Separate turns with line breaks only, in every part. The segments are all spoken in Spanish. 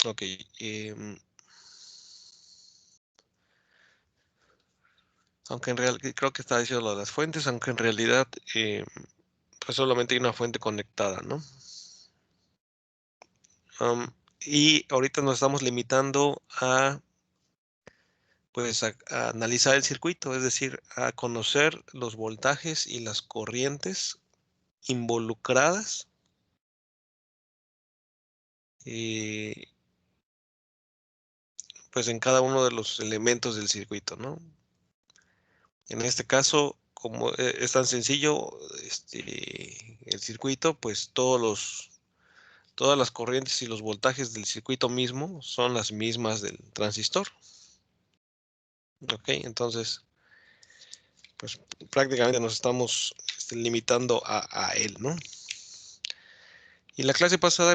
Ok. Aunque en realidad, creo que está diciendo lo de las fuentes, aunque en realidad pues solamente hay una fuente conectada, ¿no? Y ahorita nos estamos limitando a, pues, a analizar el circuito, es decir, a conocer los voltajes y las corrientes involucradas pues en cada uno de los elementos del circuito, ¿no? En este caso, como es tan sencillo el circuito, pues todas las corrientes y los voltajes del circuito mismo son las mismas del transistor. Ok, entonces, pues prácticamente nos estamos limitando a él, ¿no? Y la clase pasada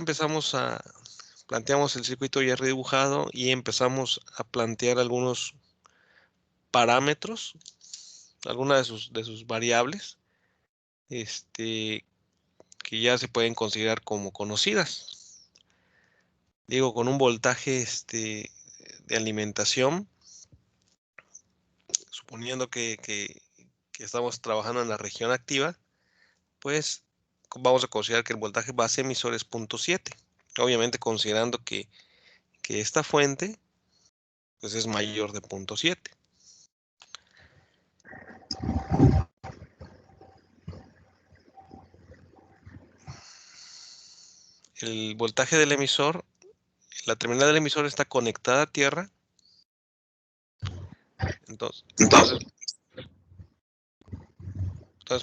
planteamos el circuito ya redibujado y empezamos a plantear algunos parámetros, algunas de sus variables, que ya se pueden considerar como conocidas. Digo, con un voltaje de alimentación, suponiendo que estamos trabajando en la región activa, pues vamos a considerar que el voltaje base emisor es 0.7. Obviamente considerando que esta fuente pues es mayor de 0.7. El voltaje del emisor, la terminal del emisor está conectada a tierra. Entonces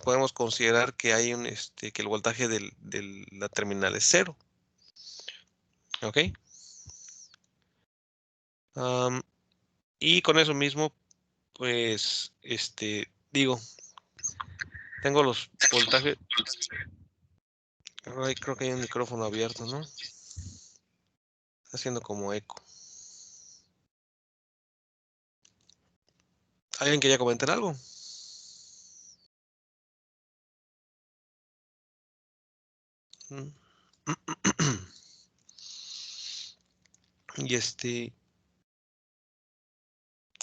podemos considerar que hay que el voltaje de la terminal es 0. ¿Ok? Y con eso mismo, pues, digo, tengo los voltajes. Ay, creo que hay un micrófono abierto, ¿no? Está haciendo como eco. ¿Alguien quería comentar algo? Y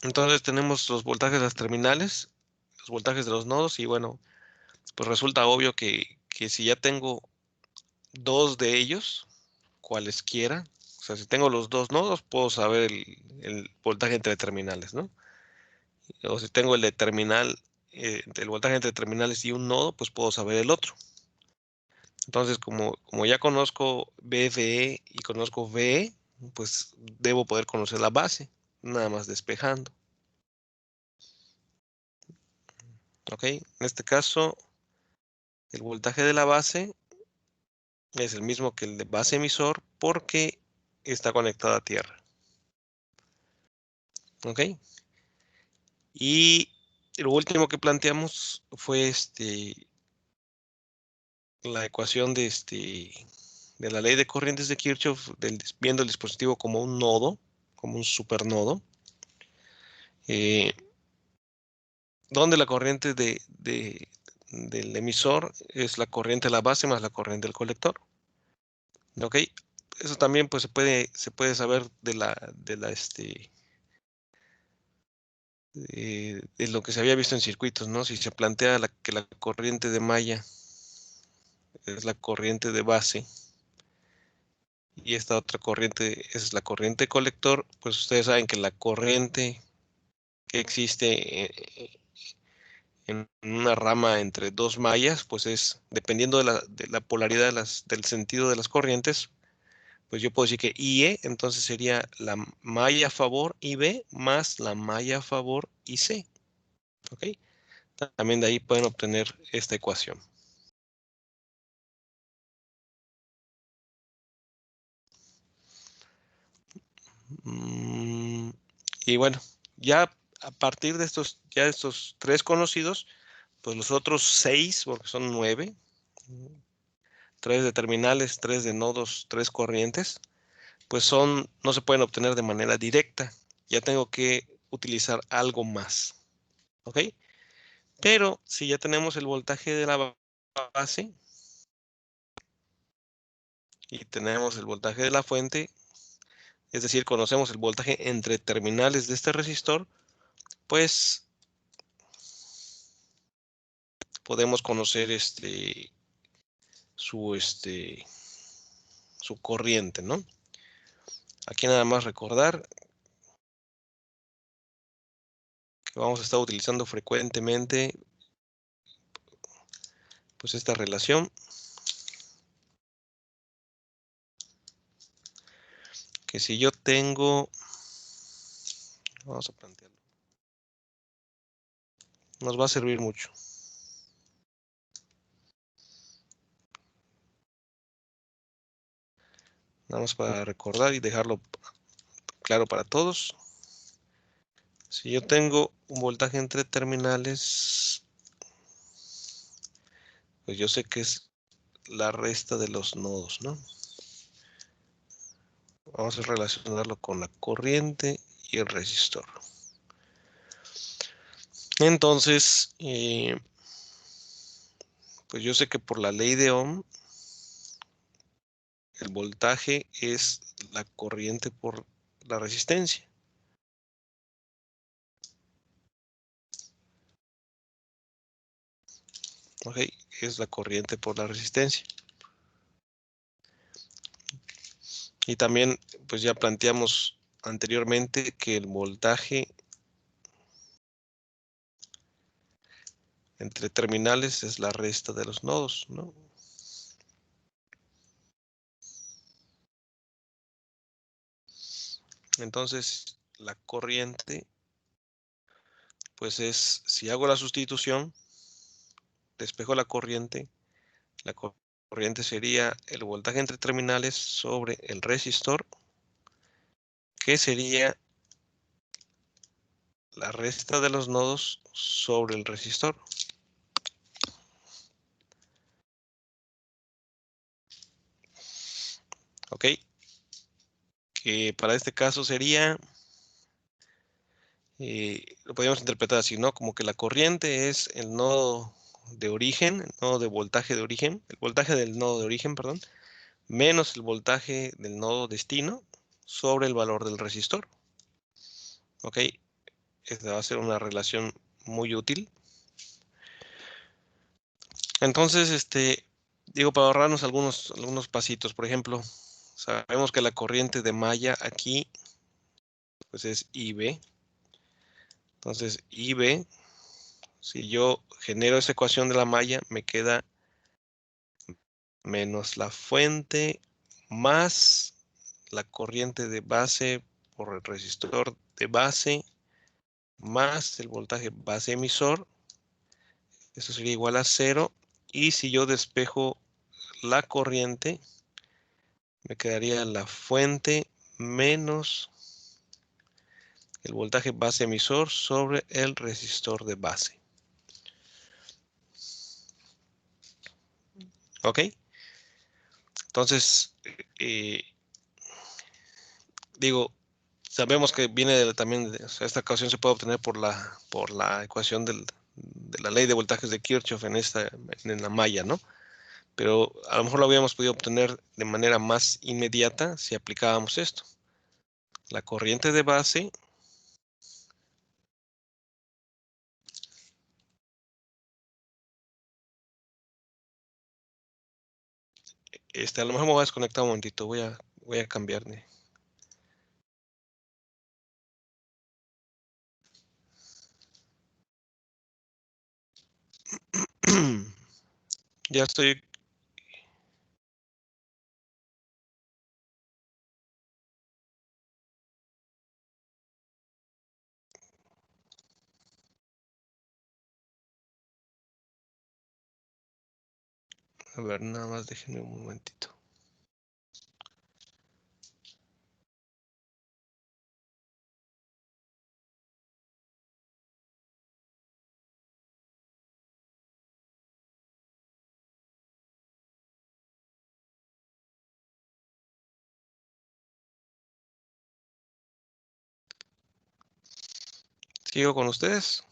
entonces tenemos los voltajes de las terminales, los voltajes de los nodos, y bueno, pues resulta obvio que si ya tengo dos de ellos, cualesquiera, o sea, si tengo los dos nodos, puedo saber el voltaje entre terminales, ¿no? O si tengo el de terminal, el voltaje entre terminales y un nodo, pues puedo saber el otro. Entonces, como ya conozco BFE y conozco VE, pues debo poder conocer la base, nada más despejando. ¿Ok? En este caso, el voltaje de la base es el mismo que el de base emisor porque está conectado a tierra. ¿Ok? Y lo último que planteamos fue la ecuación de la ley de corrientes de Kirchhoff, viendo el dispositivo como un nodo, como un supernodo, donde la corriente del emisor es la corriente de la base más la corriente del colector. ¿Ok? Eso también pues se puede saber de lo que se había visto en circuitos, ¿no? Si se plantea que la corriente de malla es la corriente de base y esta otra corriente es la corriente colector, pues ustedes saben que la corriente que existe en una rama entre dos mallas, pues es, dependiendo de la polaridad del sentido de las corrientes, pues yo puedo decir que IE, entonces sería la malla a favor IB más la malla a favor IC. ¿Ok? También de ahí pueden obtener esta ecuación. Y bueno, ya a partir de estos tres conocidos, pues los otros 6, porque son 9, 3 de terminales, 3 de nodos, 3 corrientes, pues no se pueden obtener de manera directa. Ya tengo que utilizar algo más. ¿Ok? Pero si ya tenemos el voltaje de la base y tenemos el voltaje de la fuente, es decir, conocemos el voltaje entre terminales de este resistor, pues podemos conocer su corriente, ¿no? Aquí nada más recordar que vamos a estar utilizando frecuentemente pues esta relación, que si yo tengo, vamos a plantearlo, nos va a servir mucho. Nada más para recordar y dejarlo claro para todos. Si yo tengo un voltaje entre terminales, pues yo sé que es la resta de los nodos, ¿no? Vamos a relacionarlo con la corriente y el resistor. Entonces, pues yo sé que por la ley de Ohm, el voltaje es la corriente por la resistencia. Ok, es la corriente por la resistencia. Y también, pues ya planteamos anteriormente que el voltaje entre terminales es la resta de los nodos, ¿no? Entonces, la corriente, pues es, si hago la sustitución, despejo la corriente sería el voltaje entre terminales sobre el resistor, que sería la resta de los nodos sobre el resistor. Ok, que para este caso sería, lo podríamos interpretar así, ¿no? Como que la corriente es el nodo de origen, el nodo de voltaje de origen, el voltaje del nodo de origen, perdón, menos el voltaje del nodo destino sobre el valor del resistor. Ok, esta va a ser una relación muy útil. Entonces, digo, para ahorrarnos algunos pasitos, por ejemplo, sabemos que la corriente de malla aquí, pues es IB. Entonces, IB, si yo genero esa ecuación de la malla, me queda menos la fuente más la corriente de base por el resistor de base más el voltaje base emisor. Eso sería igual a 0. Y si yo despejo la corriente, me quedaría la fuente menos el voltaje base emisor sobre el resistor de base. ¿Ok? Entonces, digo, sabemos que viene también, o sea, esta ecuación se puede obtener por la ecuación de la ley de voltajes de Kirchhoff en la malla, ¿no? Pero a lo mejor lo habíamos podido obtener de manera más inmediata si aplicábamos esto. La corriente de base a lo mejor me voy a desconectar un momentito, voy a cambiarme. Ya estoy. A ver, nada más déjenme un momentito. ¿Sigo con ustedes?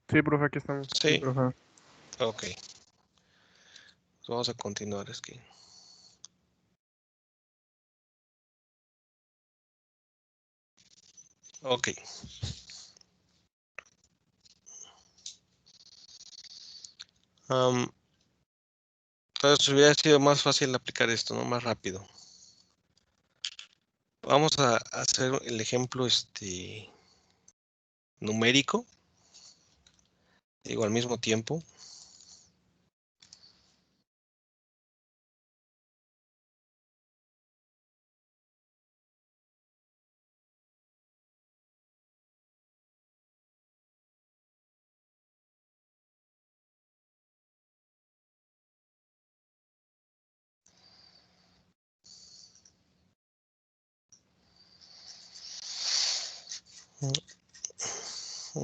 Sí, profe, aquí estamos.
Sí.
Profe.
Ok. Vamos a continuar. Es que Ok. Entonces hubiera sido más fácil aplicar esto, ¿no? Más rápido. Vamos a hacer el ejemplo numérico. Digo, al mismo tiempo.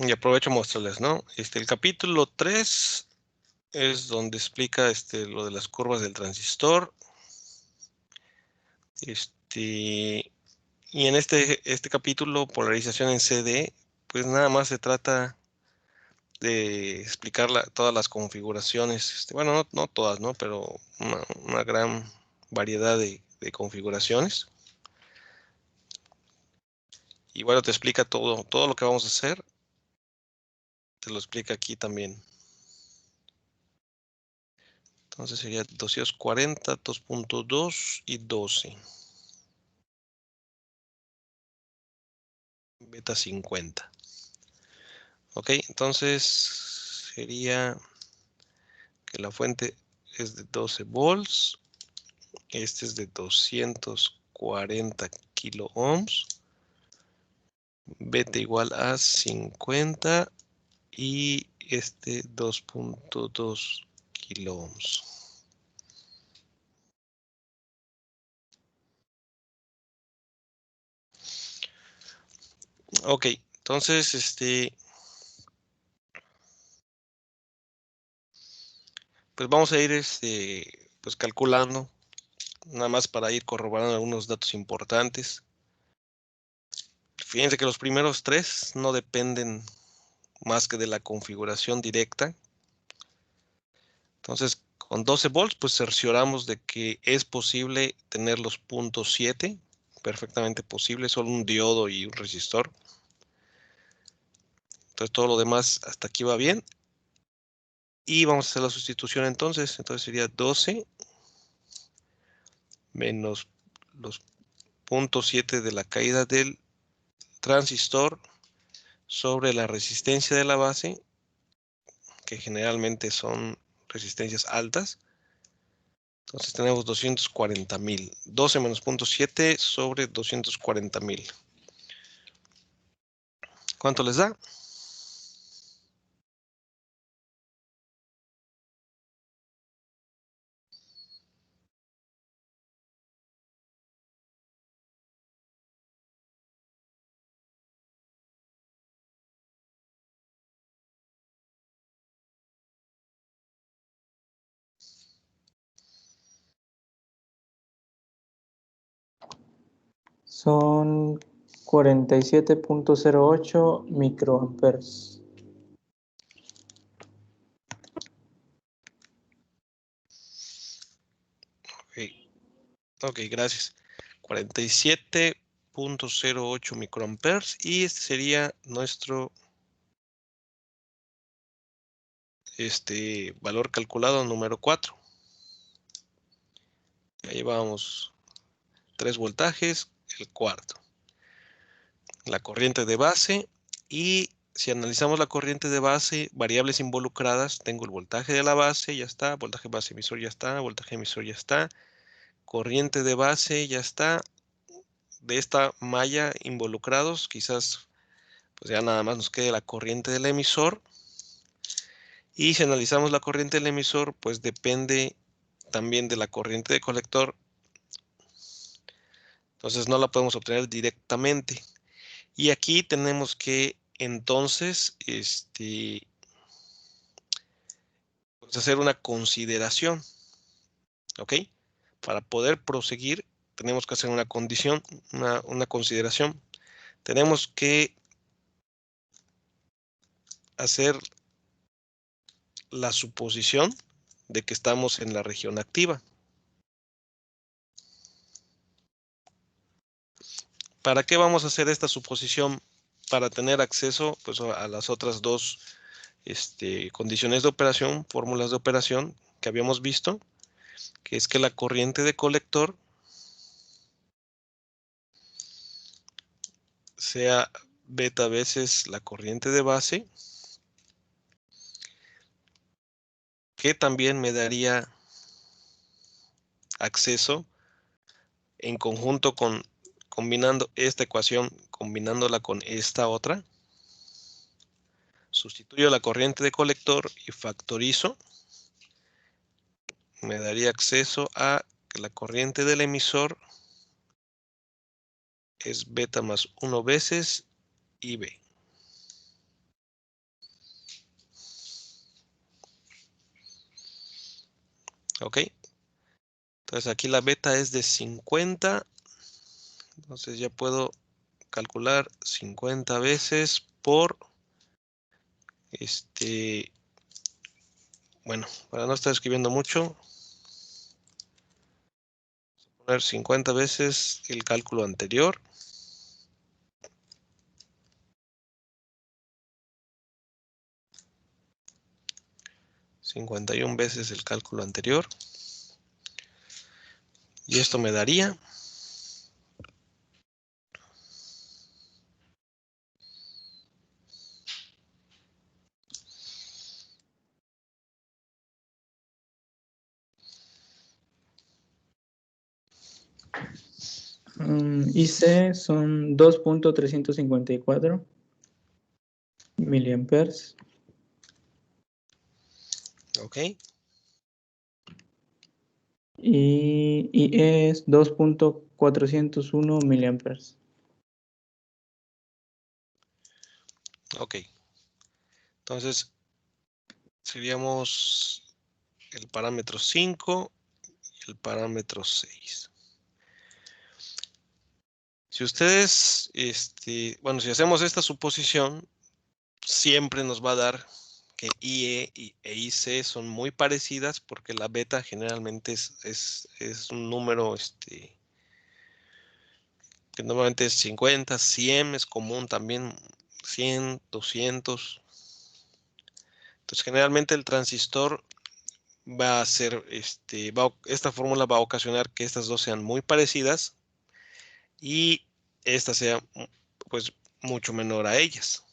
Y aprovecho a mostrarles, ¿no? El capítulo 3 es donde explica lo de las curvas del transistor. Y en este capítulo, polarización en CD, pues nada más se trata de explicar todas las configuraciones. Bueno, no todas, ¿no? Pero una gran variedad de configuraciones. Y bueno, te explica todo lo que vamos a hacer. Te lo explica aquí también. Entonces sería 240, 2.2 y 12. Beta 50. Ok, entonces sería que la fuente es de 12 volts. Este es de 240 kilo ohms. Beta igual a 50 y 2.2 kilo ohms. Ok, entonces pues vamos a ir pues calculando, nada más para ir corroborando algunos datos importantes. Fíjense que los primeros tres no dependen más que de la configuración directa. Entonces, con 12 volts, pues cercioramos de que es posible tener los puntos 7, perfectamente posible, solo un diodo y un resistor. Entonces, todo lo demás hasta aquí va bien. Y vamos a hacer la sustitución entonces. Entonces sería 12 menos los puntos 7 de la caída del transistor sobre la resistencia de la base, que generalmente son resistencias altas. Entonces tenemos 240,000. 12 menos 0.7 sobre 240,000. ¿Cuánto les da?
Son 47.08 microamperes.
Ok, gracias. 47.08 microamperes y este sería nuestro valor calculado número 4. Ahí vamos. 3 voltajes, el cuarto. La corriente de base, y si analizamos la corriente de base, variables involucradas, tengo el voltaje de la base, ya está, voltaje base emisor ya está, voltaje emisor ya está, corriente de base ya está. De esta malla involucrados, quizás pues ya nada más nos quede la corriente del emisor. Y si analizamos la corriente del emisor, pues depende también de la corriente de colector. Entonces no la podemos obtener directamente. Y aquí tenemos que entonces pues hacer una consideración. ¿Ok? Para poder proseguir, tenemos que hacer una condición, una consideración. Tenemos que hacer la suposición de que estamos en la región activa. ¿Para qué vamos a hacer esta suposición? para tener acceso pues, a las otras dos condiciones de operación, fórmulas de operación que habíamos visto, que es que la corriente de colector sea beta veces la corriente de base, que también me daría acceso en conjunto con combinando esta ecuación, combinándola con esta otra. Sustituyo la corriente de colector y factorizo. Me daría acceso a que la corriente del emisor es beta más 1 veces IB. Ok. Entonces aquí la beta es de 50. Entonces ya puedo calcular 50 veces por bueno, para no estar escribiendo mucho, voy a poner 50 veces el cálculo anterior. ...51 veces el cálculo anterior. Y esto me daría...
IC son 2.354 miliamperes.
Ok.
Y IE es 2.401 miliamperes.
Ok. Entonces, seríamos el parámetro 5 y el parámetro 6. Si ustedes, bueno, si hacemos esta suposición, siempre nos va a dar que IE e IC son muy parecidas porque la beta generalmente es un número que normalmente es 50, 100 es común también, 100, 200. Entonces generalmente el transistor va a ser, esta fórmula va a ocasionar que estas dos sean muy parecidas y esta sea pues mucho menor a ellas.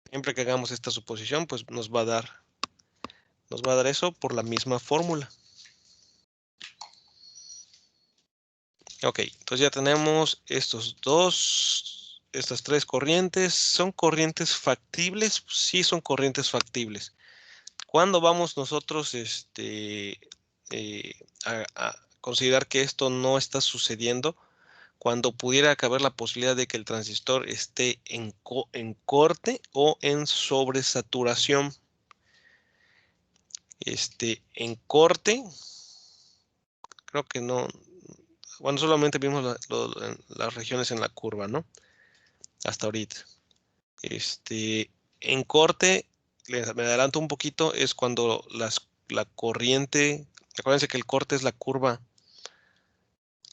Siempre que hagamos esta suposición, pues nos va a dar eso por la misma fórmula. Ok, entonces ya tenemos estas tres corrientes. ¿Son corrientes factibles? Sí, son corrientes factibles. ¿Cuándo vamos nosotros a considerar que esto no está sucediendo? Cuando pudiera caber la posibilidad de que el transistor esté en corte o en sobresaturación. En corte, creo que no. Bueno, solamente vimos las regiones en la curva, ¿no? Hasta ahorita. En corte, me adelanto un poquito, es cuando la corriente, acuérdense que el corte es la curva,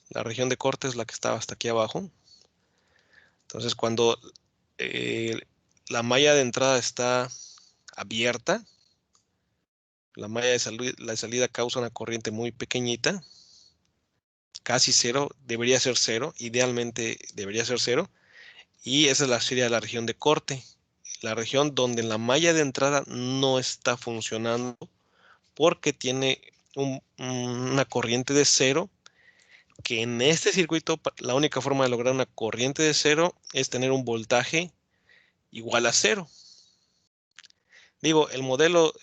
la región de corte es la que está hasta aquí abajo. Entonces, cuando la malla de entrada está abierta, la malla de salida causa una corriente muy pequeñita, casi cero, debería ser cero, idealmente debería ser cero, y esa sería la región de corte, la región donde la malla de entrada no está funcionando porque tiene una corriente de cero, que en este circuito la única forma de lograr una corriente de cero es tener un voltaje igual a cero. Digo, el modelo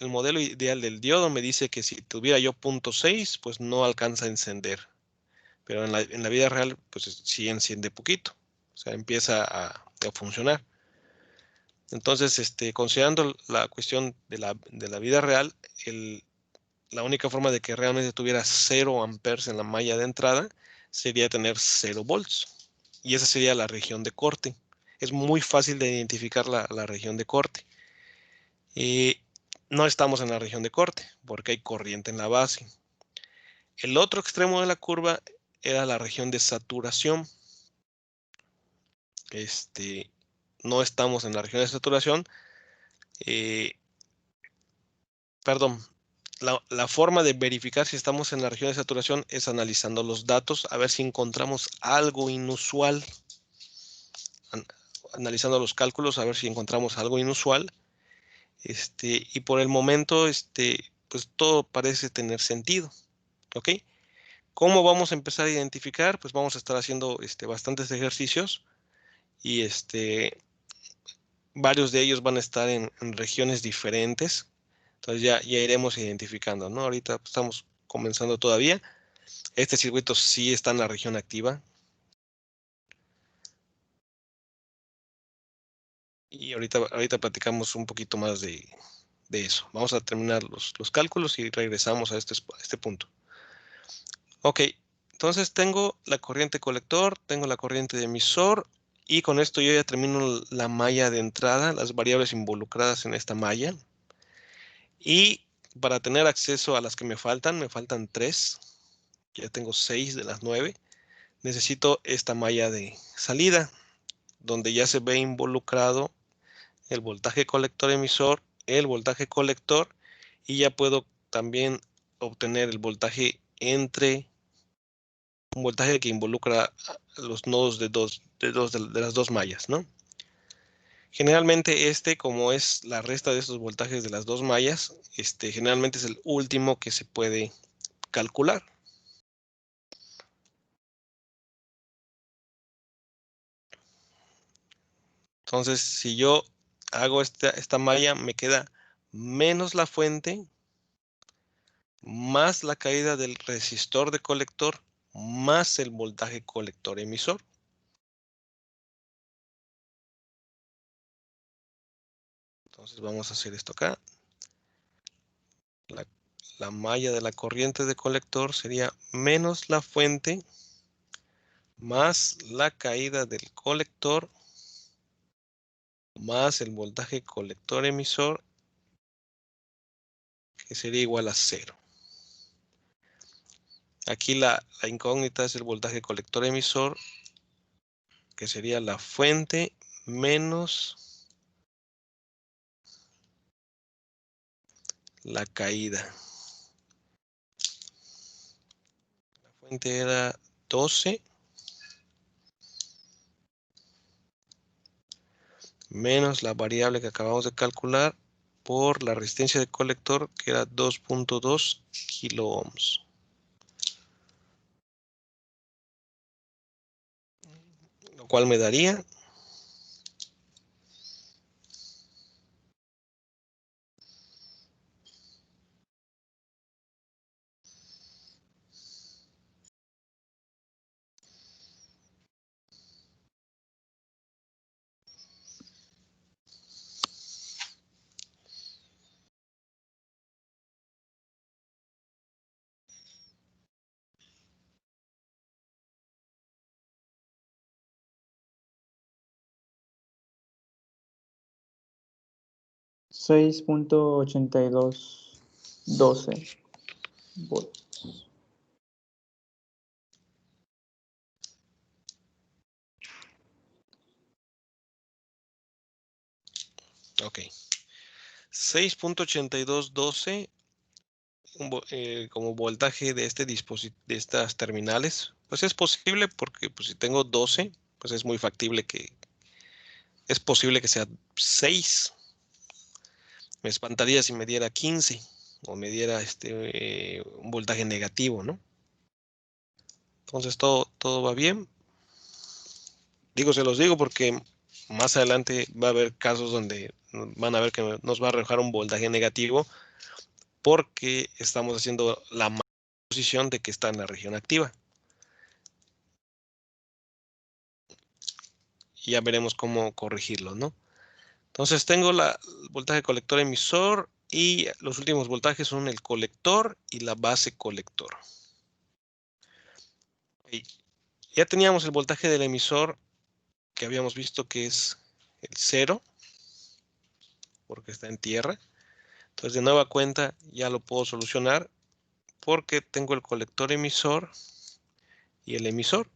ideal del diodo me dice que si tuviera yo 0.6, pues no alcanza a encender. Pero en la vida real, pues sí enciende poquito. O sea, empieza a funcionar. Entonces, considerando la cuestión de la vida real, la única forma de que realmente tuviera 0 amperes en la malla de entrada sería tener 0 volts. Y esa sería la región de corte. Es muy fácil de identificar la región de corte. No estamos en la región de corte porque hay corriente en la base. El otro extremo de la curva era la región de saturación. no estamos en la región de saturación. Perdón, la forma de verificar si estamos en la región de saturación es analizando los datos, a ver si encontramos algo inusual. Analizando los cálculos, a ver si encontramos algo inusual. Y por el momento, pues todo parece tener sentido. ¿Ok? ¿Cómo vamos a empezar a identificar? Pues vamos a estar haciendo bastantes ejercicios y varios de ellos van a estar en regiones diferentes. Entonces ya iremos identificando, ¿no? Ahorita estamos comenzando todavía. Este circuito sí está en la región activa. Y ahorita platicamos un poquito más de eso. Vamos a terminar los cálculos y regresamos a este punto. Ok, entonces tengo la corriente colector, tengo la corriente de emisor y con esto yo ya termino la malla de entrada, las variables involucradas en esta malla. Y para tener acceso a las que me faltan 3. Ya tengo 6 de las 9. Necesito esta malla de salida, donde ya se ve involucrado el voltaje colector emisor, el voltaje colector, y ya puedo también obtener el voltaje un voltaje que involucra los nodos de las dos mallas, ¿no? Generalmente como es la resta de estos voltajes de las dos mallas, generalmente es el último que se puede calcular. Entonces, si yo hago esta malla, me queda menos la fuente, más la caída del resistor de colector, más el voltaje colector emisor. Entonces vamos a hacer esto acá. La malla de la corriente de colector sería menos la fuente, más la caída del colector, más el voltaje colector emisor, que sería igual a 0. Aquí la incógnita es el voltaje colector emisor, que sería la fuente menos la caída. La fuente era 12 menos la variable que acabamos de calcular por la resistencia de colector, que era 2.2 kilo ohms. Lo cual me daría
6.8212 volts.
Ok. 6.8212 como voltaje de de estas terminales. Pues es posible porque pues, si tengo 12, pues es muy factible es posible que sea 6. Me espantaría si me diera 15 o me diera un voltaje negativo, ¿no? Entonces todo va bien. Se los digo porque más adelante va a haber casos donde van a ver que nos va a arrojar un voltaje negativo porque estamos haciendo la posición de que está en la región activa. Y ya veremos cómo corregirlo, ¿no? Entonces tengo el voltaje colector emisor y los últimos voltajes son el colector y la base colector. Y ya teníamos el voltaje del emisor que habíamos visto que es el 0 porque está en tierra. Entonces de nueva cuenta ya lo puedo solucionar porque tengo el colector emisor y el emisor.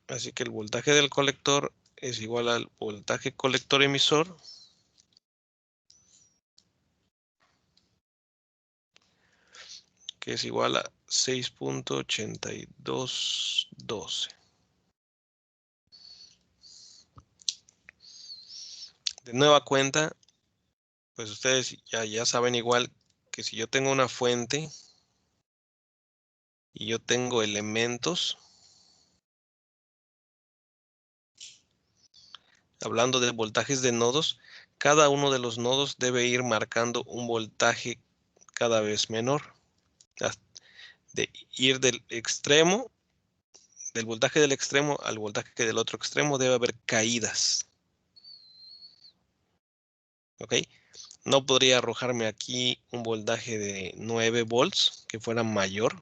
Así que el voltaje del colector es igual al voltaje colector emisor que es igual a 6.8212. De nueva cuenta, pues ustedes ya saben igual que si yo tengo una fuente y yo tengo elementos, hablando de voltajes de nodos, cada uno de los nodos debe ir marcando un voltaje cada vez menor. De ir del extremo, del voltaje del extremo al voltaje del otro extremo, debe haber caídas. ¿Ok? No podría arrojarme aquí un voltaje de 9 volts que fuera mayor,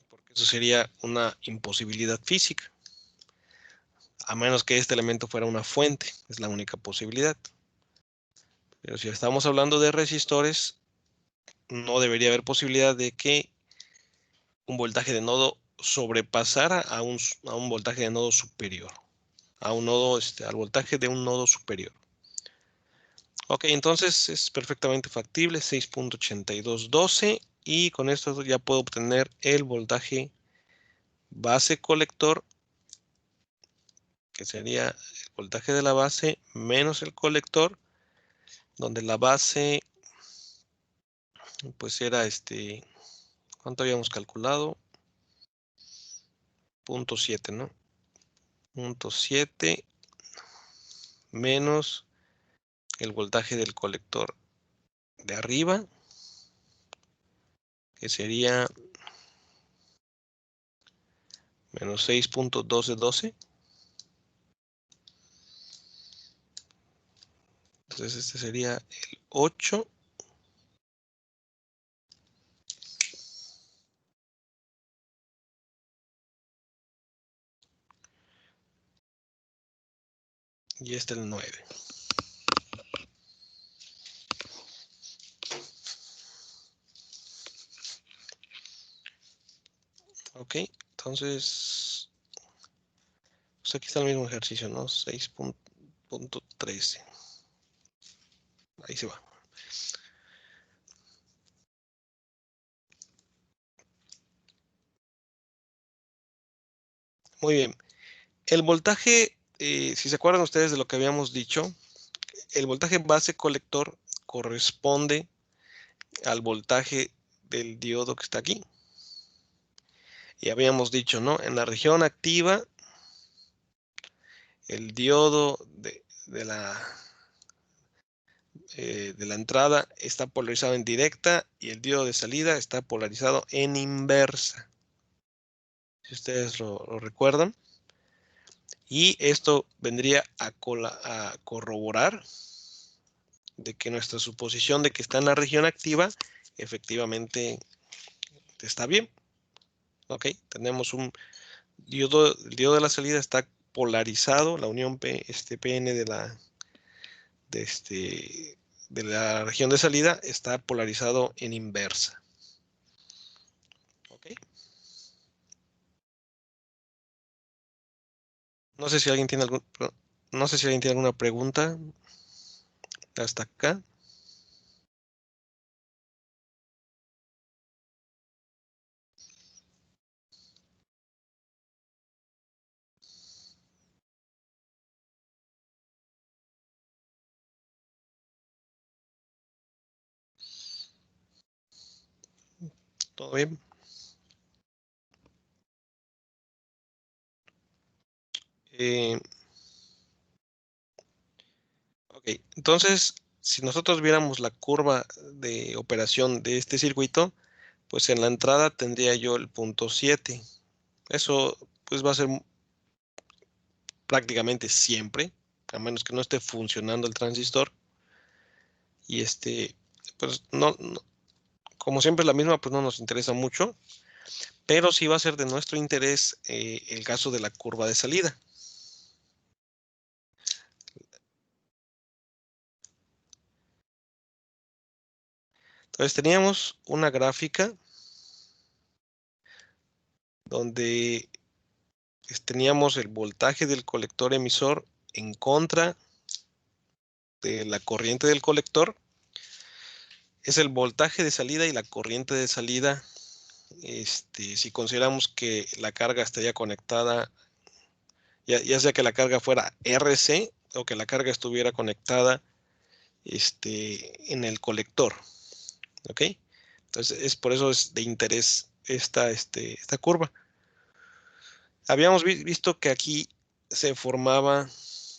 porque eso sería una imposibilidad física. A menos que este elemento fuera una fuente, es la única posibilidad. Pero si estamos hablando de resistores, no debería haber posibilidad de que un voltaje de nodo sobrepasara a un voltaje de nodo superior, a un nodo, al voltaje de un nodo superior. Ok, entonces es perfectamente factible, 6.8212, y con esto ya puedo obtener el voltaje base colector, que sería el voltaje de la base menos el colector, donde la base pues era ¿cuánto habíamos calculado? 0.7, ¿no? 0.7 menos el voltaje del colector de arriba, que sería menos 6.1212. Entonces este sería el 8. Y este el 9. Ok, entonces pues aquí está el mismo ejercicio, ¿no? 6.13. Ahí se va. Muy bien. El voltaje, si se acuerdan ustedes de lo que habíamos dicho, el voltaje base colector corresponde al voltaje del diodo que está aquí. Y habíamos dicho, ¿no? En la región activa, el diodo de la entrada está polarizado en directa y el diodo de salida está polarizado en inversa. Si ustedes lo recuerdan. Y esto vendría a corroborar de que nuestra suposición de que está en la región activa efectivamente está bien. Ok, tenemos un diodo, el diodo de la salida está polarizado, la unión PN de la región de salida está polarizado en inversa. Ok. No sé si alguien tiene alguna pregunta hasta acá. ¿Todo bien? Ok, entonces, si nosotros viéramos la curva de operación de este circuito, pues en la entrada tendría yo el punto 7. Eso pues va a ser prácticamente siempre, a menos que no esté funcionando el transistor. Y pues como siempre es la misma, pues no nos interesa mucho, pero sí va a ser de nuestro interés el caso de la curva de salida. Entonces teníamos una gráfica donde teníamos el voltaje del colector emisor en contra de la corriente del colector. Es el voltaje de salida y la corriente de salida. Si consideramos que la carga estaría conectada, ya sea que la carga fuera RC o que la carga estuviera conectada en el colector. ¿Ok? Entonces, por eso es de interés esta curva. Habíamos visto que aquí se formaba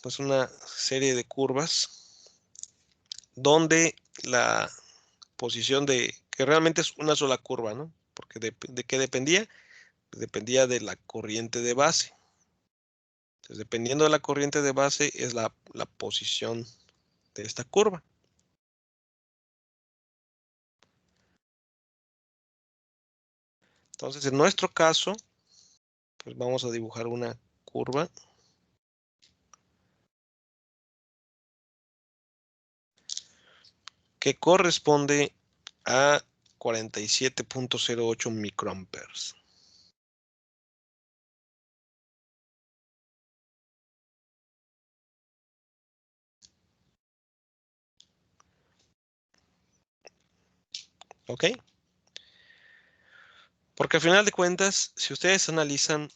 pues una serie de curvas donde la posición que realmente es una sola curva, ¿no? Porque ¿de qué dependía? Dependía de la corriente de base. Entonces, dependiendo de la corriente de base es la posición de esta curva. Entonces, en nuestro caso, pues vamos a dibujar una curva que corresponde a 47.08 microamperes. ¿Ok? Porque al final de cuentas, si ustedes analizan,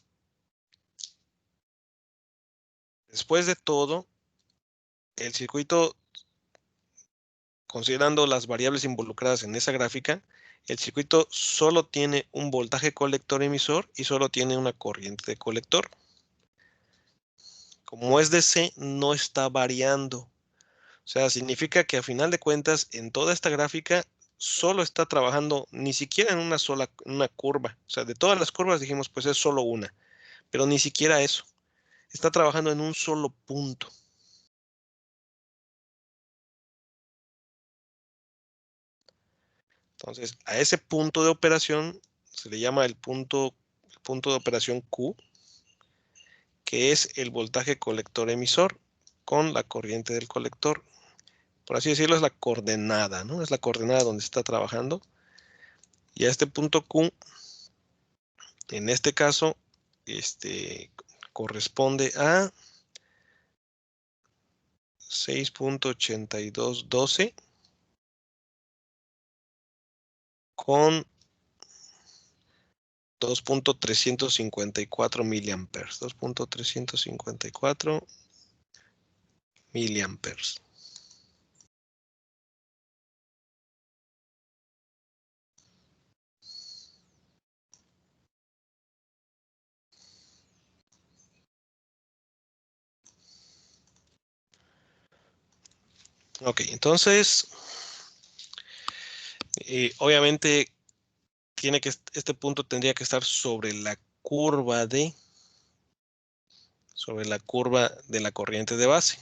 después de todo, el circuito, considerando las variables involucradas en esa gráfica, el circuito solo tiene un voltaje colector emisor y solo tiene una corriente de colector. Como es DC, no está variando. O sea, significa que a final de cuentas, en toda esta gráfica, solo está trabajando ni siquiera en una curva. O sea, de todas las curvas dijimos, pues es solo una. Pero ni siquiera eso. Está trabajando en un solo punto. Entonces, a ese punto de operación se le llama el punto de operación Q, que es el voltaje colector emisor con la corriente del colector. Por así decirlo, es la coordenada, ¿no? Es la coordenada donde está trabajando. Y a este punto Q, en este caso, corresponde a 6.8212 con 2.354 miliamperes. 2.354 miliamperes. Ok, entonces, obviamente, este punto tendría que estar sobre la curva de la corriente de base.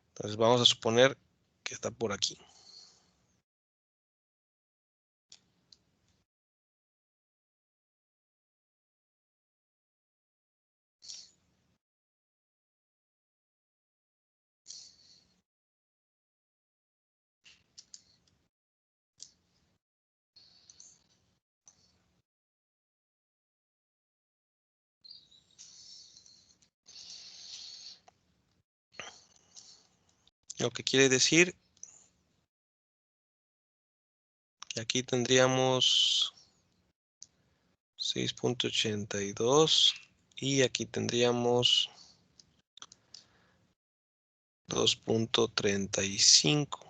Entonces vamos a suponer que está por aquí. Lo que quiere decir que aquí tendríamos 6.82 y aquí tendríamos 2.35.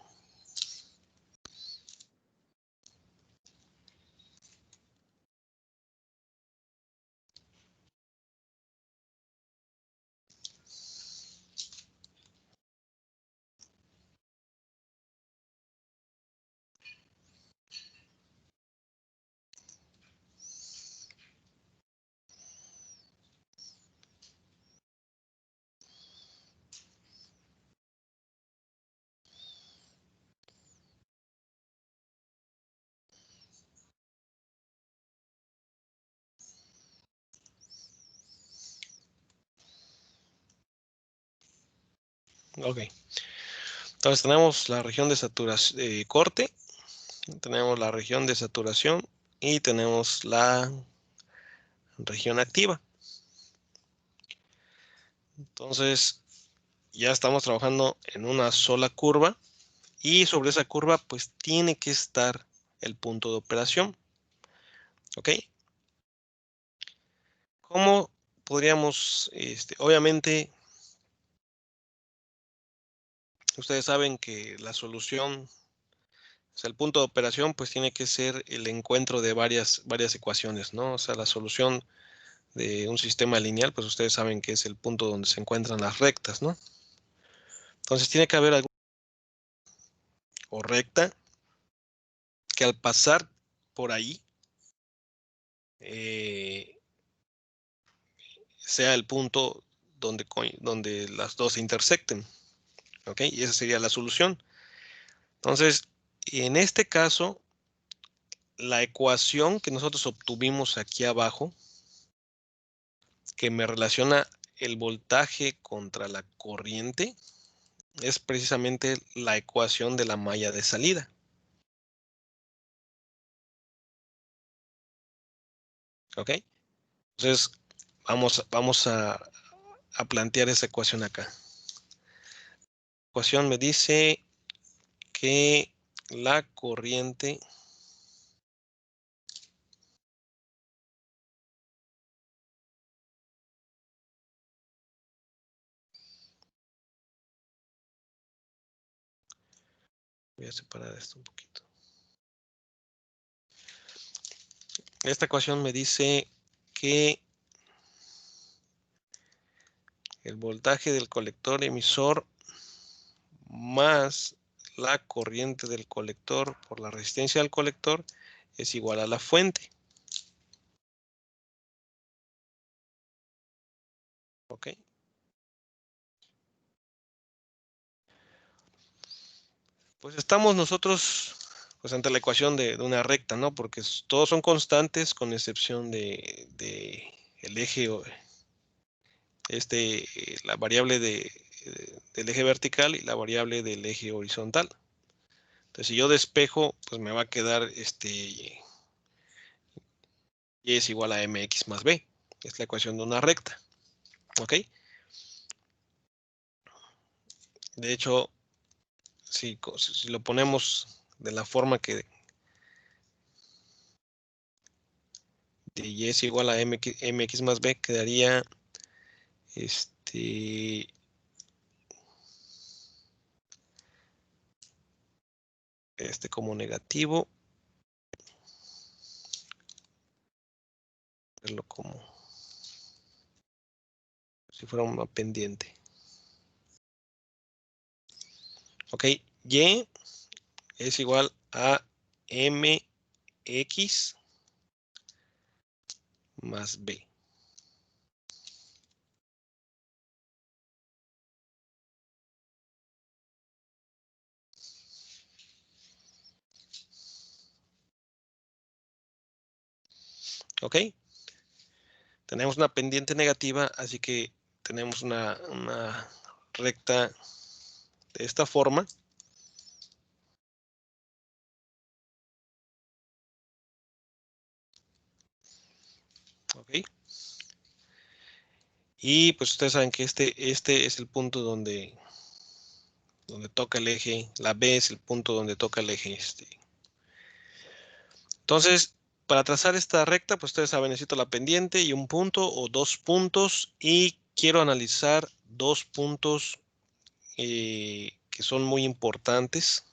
Ok. Entonces tenemos la región de saturación, corte, tenemos la región de saturación y tenemos la región activa. Entonces, ya estamos trabajando en una sola curva y sobre esa curva pues tiene que estar el punto de operación. ¿Ok? ¿Cómo podríamos, obviamente, ustedes saben que la solución, o sea, el punto de operación pues tiene que ser el encuentro de varias ecuaciones, ¿no? O sea, la solución de un sistema lineal, pues ustedes saben que es el punto donde se encuentran las rectas, ¿no? Entonces tiene que haber alguna o recta que al pasar por ahí sea el punto donde las dos se intersecten, ¿ok? Y esa sería la solución. Entonces, en este caso, la ecuación que nosotros obtuvimos aquí abajo, que me relaciona el voltaje contra la corriente, es precisamente la ecuación de la malla de salida. ¿Ok? Entonces, vamos a plantear esa ecuación acá. La ecuación me dice que la corriente voy a separar esto un poquito. Esta ecuación me dice que el voltaje del colector emisor más la corriente del colector por la resistencia del colector es igual a la fuente. ¿Ok? Pues estamos nosotros pues ante la ecuación de una recta, ¿no? Porque todos son constantes con excepción de el eje, la variable del eje vertical y la variable del eje horizontal. Entonces, si yo despejo, pues me va a quedar y es igual a mx más b. Es la ecuación de una recta. ¿Ok? De hecho, si lo ponemos de la forma que de y es igual a mx más b, quedaría como negativo. Verlo como si fuera una pendiente. Ok, y es igual a mx más b. Ok, tenemos una pendiente negativa, así que tenemos una recta de esta forma. Ok. Y pues ustedes saben que este es el punto donde toca el eje, la B es el punto donde toca el eje. Entonces, para trazar esta recta, pues ustedes saben, necesito la pendiente y un punto o dos puntos, y quiero analizar dos puntos que son muy importantes.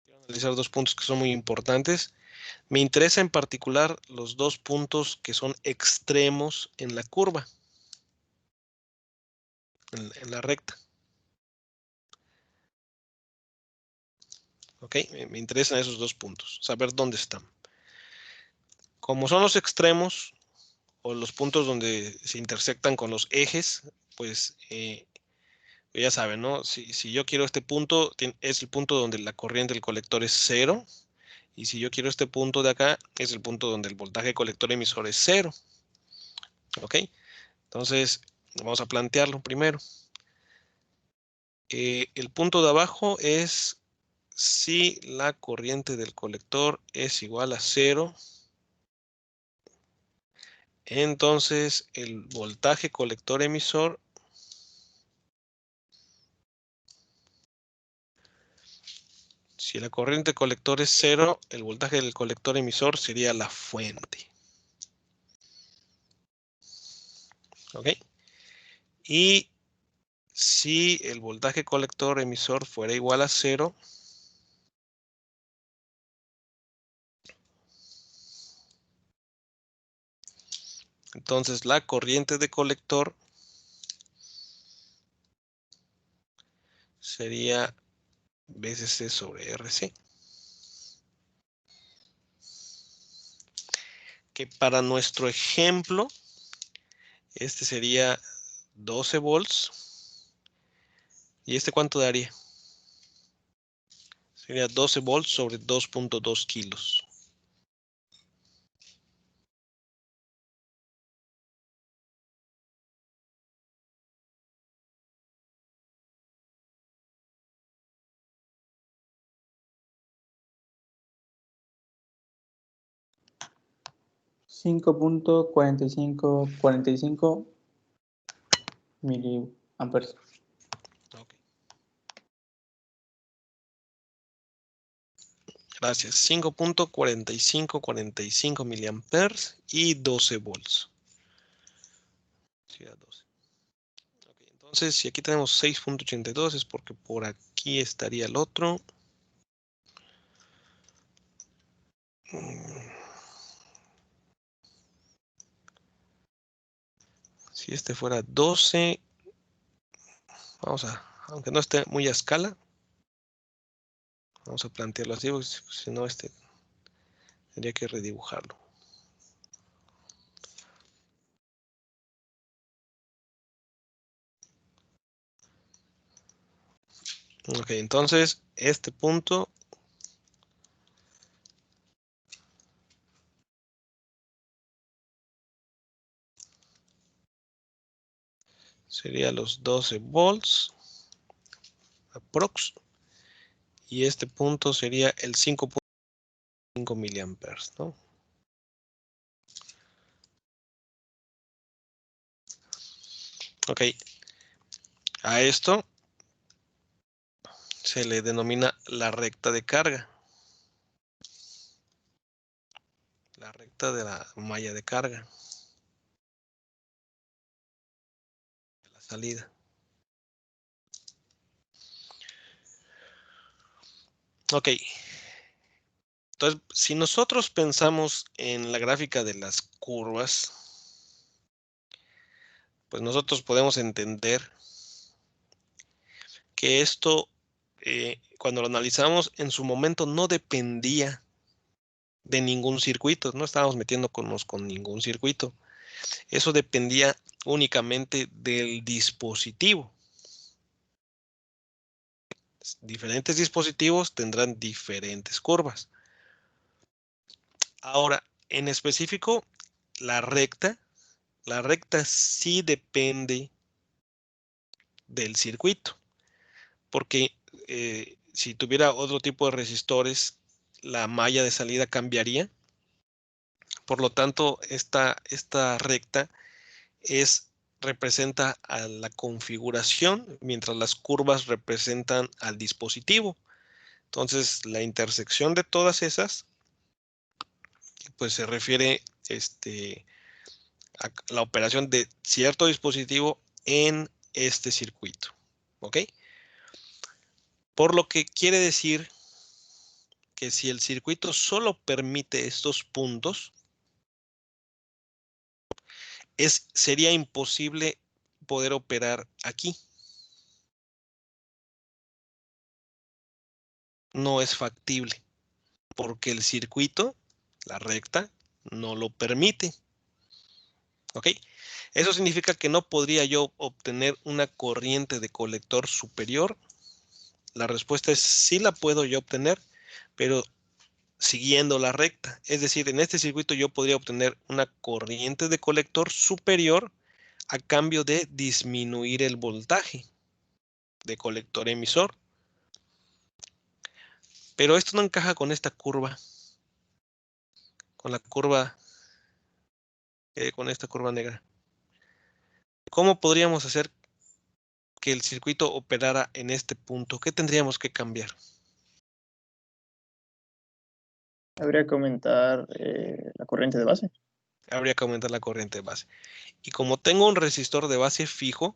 Quiero analizar dos puntos que son muy importantes. Me interesa en particular los dos puntos que son extremos en la curva, en la recta. ¿Ok? Me interesan esos dos puntos, saber dónde están. Como son los extremos o los puntos donde se intersectan con los ejes, pues ya saben, ¿no? Si yo quiero este punto, es el punto donde la corriente del colector es 0. Y si yo quiero este punto de acá, es el punto donde el voltaje colector emisor es 0. ¿Ok? Entonces, vamos a plantearlo primero. El punto de abajo es si la corriente del colector es igual a 0, entonces el voltaje colector emisor si la corriente colector es 0, el voltaje del colector emisor sería la fuente. ¿Ok? Y si el voltaje colector emisor fuera igual a 0, entonces la corriente de colector sería VCC sobre RC. Que para nuestro ejemplo, este sería 12 volts. ¿Y este cuánto daría? Sería 12 volts sobre 2.2 kilos.
$5.4545 miliamperes.
Okay. Gracias. 5.4545 miliamperes y 12 volts. Sí, a 12. Okay, entonces, si aquí tenemos 6.82 es porque por aquí estaría el otro. Si este fuera 12, vamos a, aunque no esté muy a escala, vamos a plantearlo así, porque si no, tendría que redibujarlo. Ok, entonces este punto sería los 12 volts aprox, y este punto sería el 5.5 miliamperes, ¿no? Ok, a esto se le denomina la recta de carga, la recta de la malla de carga, de la salida. Ok, entonces si nosotros pensamos en la gráfica de las curvas, pues nosotros podemos entender que esto, cuando lo analizamos, en su momento no dependía de ningún circuito, no estábamos metiéndonos con ningún circuito. Eso dependía únicamente del dispositivo. Diferentes dispositivos tendrán diferentes curvas. Ahora, en específico, la recta sí depende del circuito, porque si tuviera otro tipo de resistores, la malla de salida cambiaría. Por lo tanto, esta recta representa a la configuración, mientras las curvas representan al dispositivo. Entonces, la intersección de todas esas, pues se refiere a la operación de cierto dispositivo en este circuito. ¿Ok? Por lo que quiere decir que si el circuito solo permite estos puntos, sería imposible poder operar aquí. No es factible, porque el circuito, la recta, no lo permite. ¿Ok? Eso significa que no podría yo obtener una corriente de colector superior. La respuesta es sí la puedo yo obtener, pero siguiendo la recta. Es decir, en este circuito yo podría obtener una corriente de colector superior a cambio de disminuir el voltaje de colector emisor. Pero esto no encaja con esta curva. Con la curva, con esta curva negra. ¿Cómo podríamos hacer que el circuito operara en este punto? ¿Qué tendríamos que cambiar?
Habría que aumentar la corriente de base.
Habría que aumentar la corriente de base. Y como tengo un resistor de base fijo,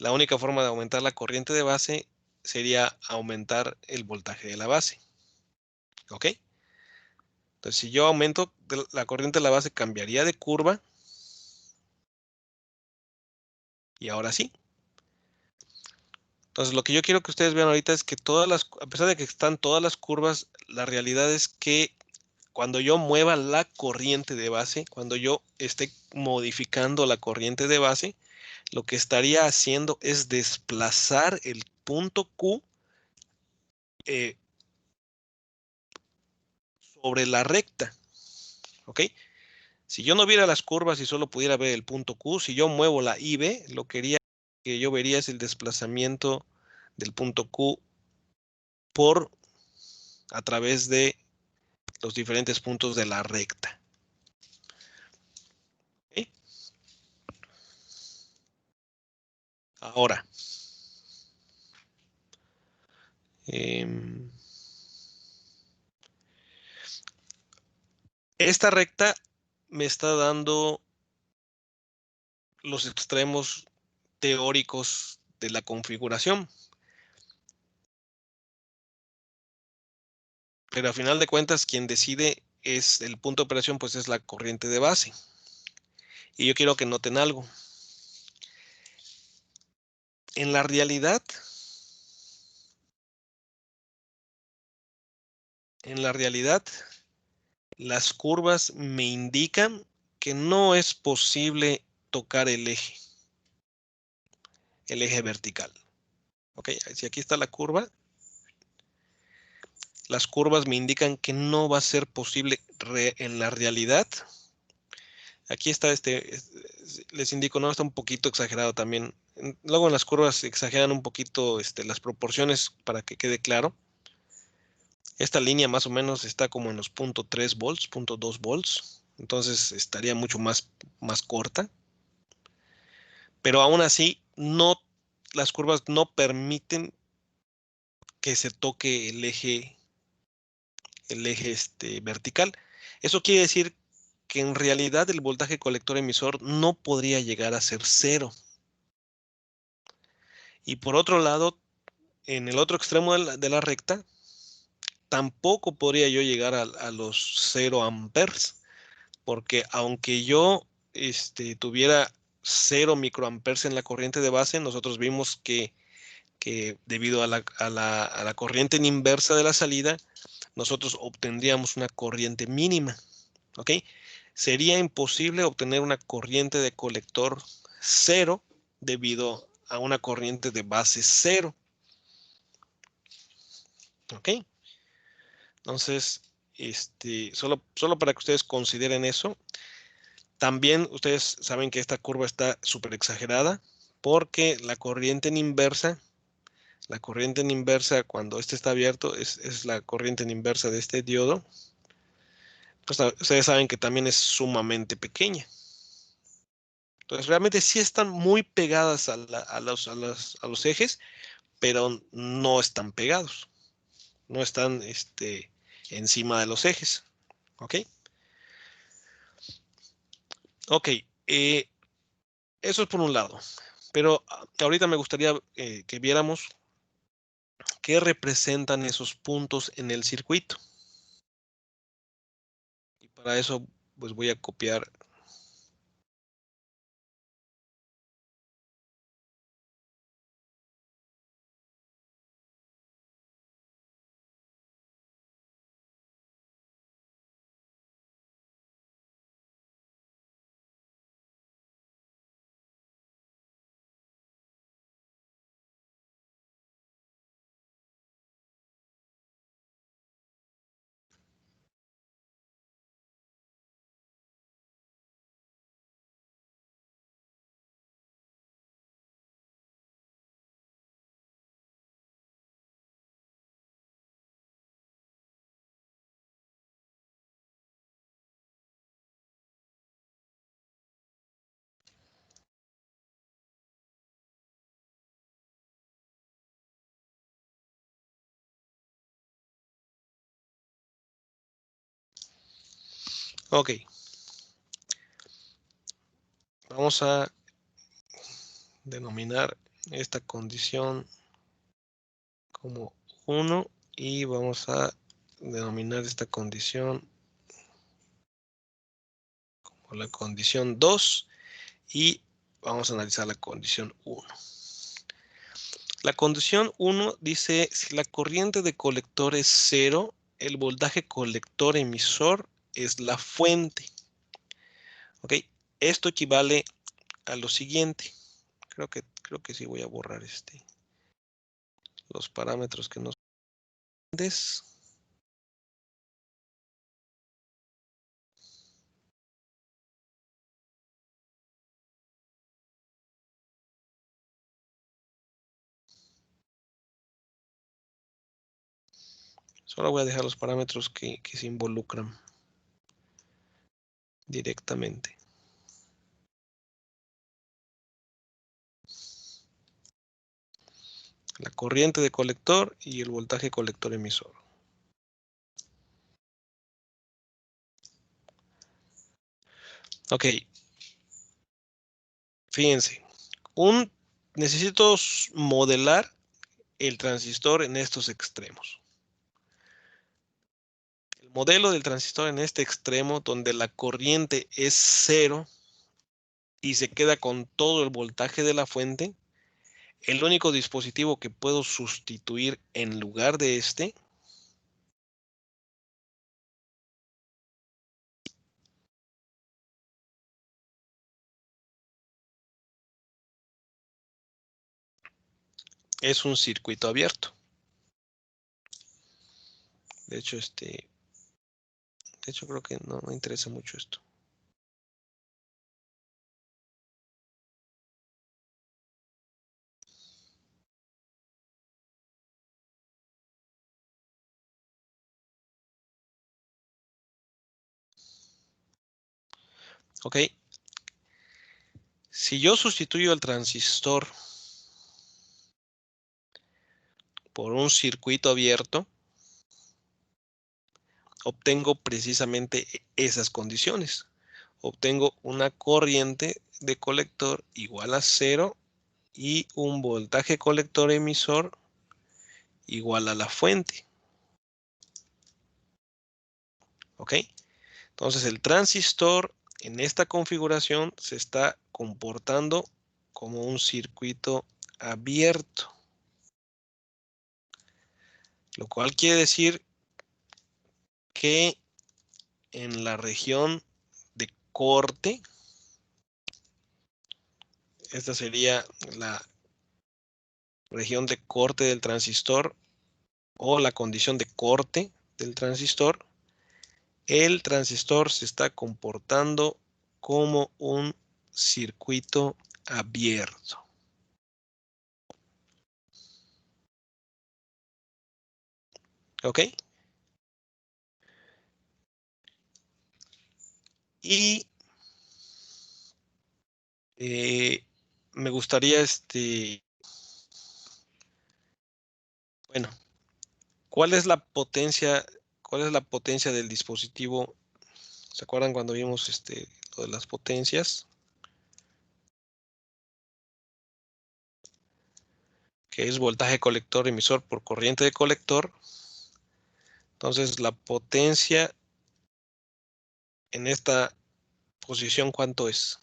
la única forma de aumentar la corriente de base sería aumentar el voltaje de la base. ¿Ok? Entonces, si yo aumento la corriente de la base, cambiaría de curva. Y ahora sí. Entonces, lo que yo quiero que ustedes vean ahorita es que a pesar de que están todas las curvas, la realidad es que cuando yo mueva la corriente de base, cuando yo esté modificando la corriente de base, lo que estaría haciendo es desplazar el punto Q eh, sobre la recta. ¿Ok? Si yo no viera las curvas y solo pudiera ver el punto Q, si yo muevo la IB, lo que yo vería es el desplazamiento del punto Q a través de los diferentes puntos de la recta. ¿Ok? Ahora, esta recta me está dando los extremos teóricos de la configuración. Pero a final de cuentas, quien decide es el punto de operación, pues es la corriente de base. Y yo quiero que noten algo. En la realidad, las curvas me indican que no es posible tocar el eje vertical. Ok, si aquí está la curva, las curvas me indican que no va a ser posible en la realidad. Aquí está les indico, no, está un poquito exagerado también. Luego en las curvas exageran un poquito las proporciones para que quede claro. Esta línea más o menos está como en los 0.3 volts, 0.2 volts. Entonces estaría mucho más corta. Pero aún así, las curvas no permiten que se toque el eje vertical. Eso quiere decir que en realidad el voltaje colector emisor no podría llegar a ser 0. Y por otro lado, en el otro extremo de la recta, tampoco podría yo llegar a los 0 amperes, porque aunque yo tuviera 0 microamperes en la corriente de base, nosotros vimos que debido a la corriente en inversa de la salida, nosotros obtendríamos una corriente mínima. ¿Ok? Sería imposible obtener una corriente de colector 0 debido a una corriente de base 0. ¿Ok? Entonces, solo para que ustedes consideren eso. También ustedes saben que esta curva está súper exagerada porque la corriente en inversa cuando este está abierto es la corriente en inversa de este diodo. Pues, ustedes saben que también es sumamente pequeña. Entonces realmente sí están muy pegadas a los ejes, pero no están pegados. No están encima de los ejes. ¿Ok? Ok. Eso es por un lado. Pero ahorita me gustaría que viéramos qué representan esos puntos en el circuito. Y para eso, pues voy a copiar Ok. Vamos a denominar esta condición como 1 y vamos a denominar esta condición como la condición 2 y vamos a analizar la condición 1. La condición 1 dice, si la corriente de colector es 0, el voltaje colector emisor es la fuente. Ok, esto equivale a lo siguiente. Creo que sí voy a borrar los parámetros que nos des. Solo voy a dejar los parámetros que se involucran directamente. La corriente de colector y el voltaje colector emisor. Ok. Fíjense. Necesito modelar el transistor en estos extremos. El modelo del transistor en este extremo, donde la corriente es 0 y se queda con todo el voltaje de la fuente, el único dispositivo que puedo sustituir en lugar de este es un circuito abierto. De hecho, creo que no me interesa mucho esto. Ok. Si yo sustituyo el transistor por un circuito abierto, obtengo precisamente esas condiciones. Obtengo una corriente de colector igual a 0 y un voltaje colector emisor igual a la fuente. ¿Ok? Entonces el transistor en esta configuración se está comportando como un circuito abierto. Lo cual quiere decir que en la región de corte, esta sería la región de corte del transistor o la condición de corte del transistor, el transistor se está comportando como un circuito abierto. ¿Ok? Y me gustaría, bueno, ¿cuál es la potencia? ¿Cuál es la potencia del dispositivo? ¿Se acuerdan cuando vimos lo de las potencias? Que es voltaje colector emisor por corriente de colector. Entonces, la potencia en esta posición, ¿cuánto es?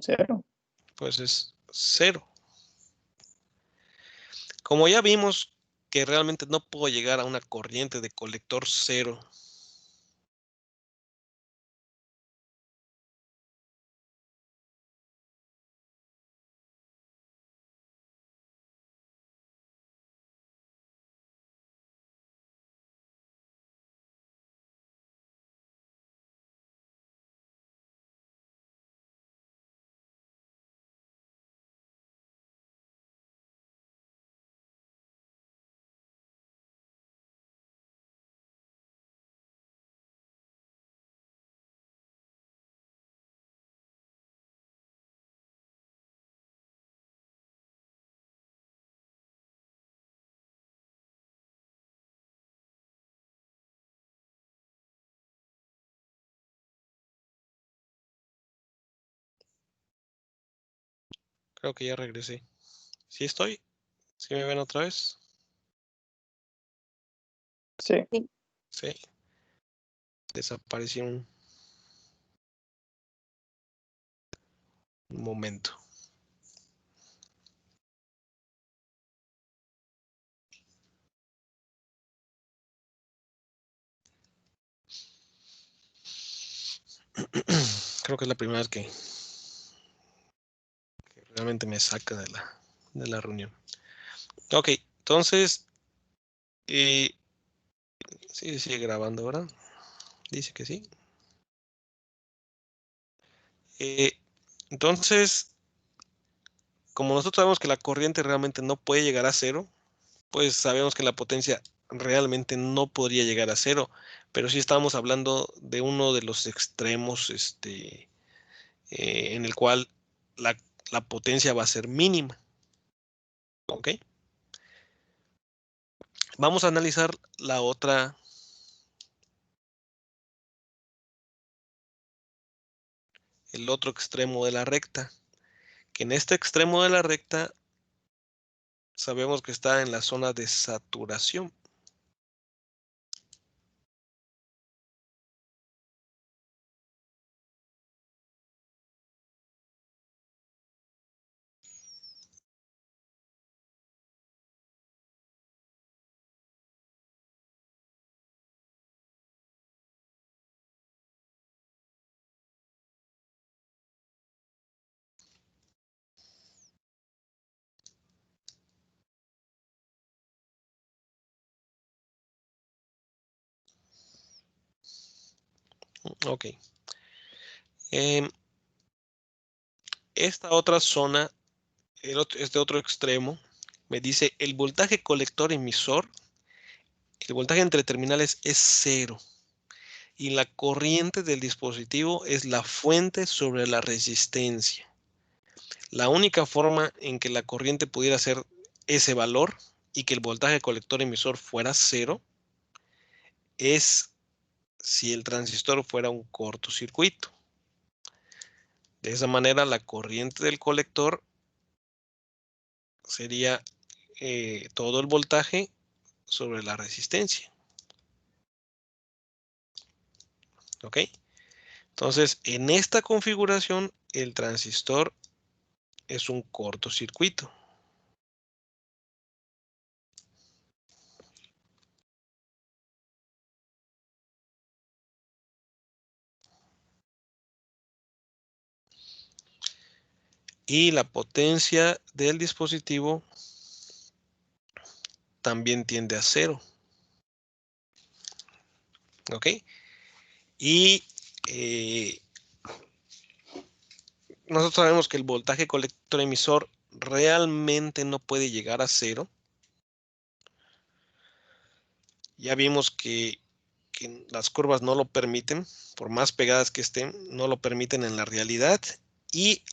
Cero.
Pues es 0. Como ya vimos que realmente no puedo llegar a una corriente de colector 0, Creo que ya regresé. ¿Sí estoy? ¿Sí me ven otra vez?
Sí.
Sí. Desapareció un momento. Creo que es la primera vez que realmente me saca de la reunión. Ok, entonces, sí, sigue grabando, ¿verdad? Dice que sí. Entonces, como nosotros sabemos que la corriente realmente no puede llegar a cero, pues sabemos que la potencia realmente no podría llegar a cero, pero sí estamos hablando de uno de los extremos en el cual la potencia va a ser mínima. ¿Ok? Vamos a analizar la otra. El otro extremo de la recta, que en este extremo de la recta sabemos que está en la zona de saturación. Ok. Esta otra zona, este otro extremo, me dice el voltaje colector emisor, el voltaje entre terminales es 0 y la corriente del dispositivo es la fuente sobre la resistencia. La única forma en que la corriente pudiera ser ese valor y que el voltaje colector emisor fuera 0 es si el transistor fuera un cortocircuito. De esa manera, la corriente del colector sería todo el voltaje sobre la resistencia. ¿Ok? Entonces, en esta configuración, el transistor es un cortocircuito. Y la potencia del dispositivo también tiende a 0. ¿Ok? Y nosotros sabemos que el voltaje colector emisor realmente no puede llegar a 0. Ya vimos que las curvas no lo permiten, por más pegadas que estén, no lo permiten en la realidad. Y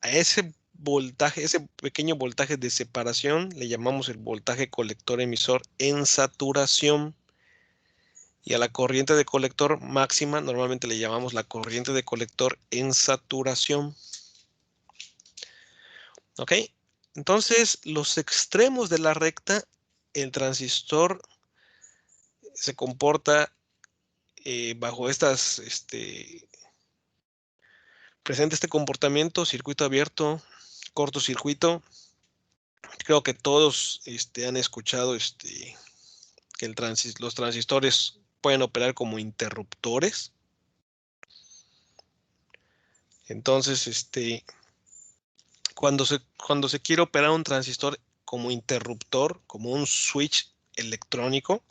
a ese voltaje, ese pequeño voltaje de separación, le llamamos el voltaje colector emisor en saturación. Y a la corriente de colector máxima, normalmente le llamamos la corriente de colector en saturación. ¿Ok? Entonces, los extremos de la recta, el transistor se comporta bajo estas, presenta este comportamiento, circuito abierto, cortocircuito. Creo que todos han escuchado que los transistores pueden operar como interruptores. Entonces, cuando se quiere operar un transistor como interruptor, como un switch electrónico,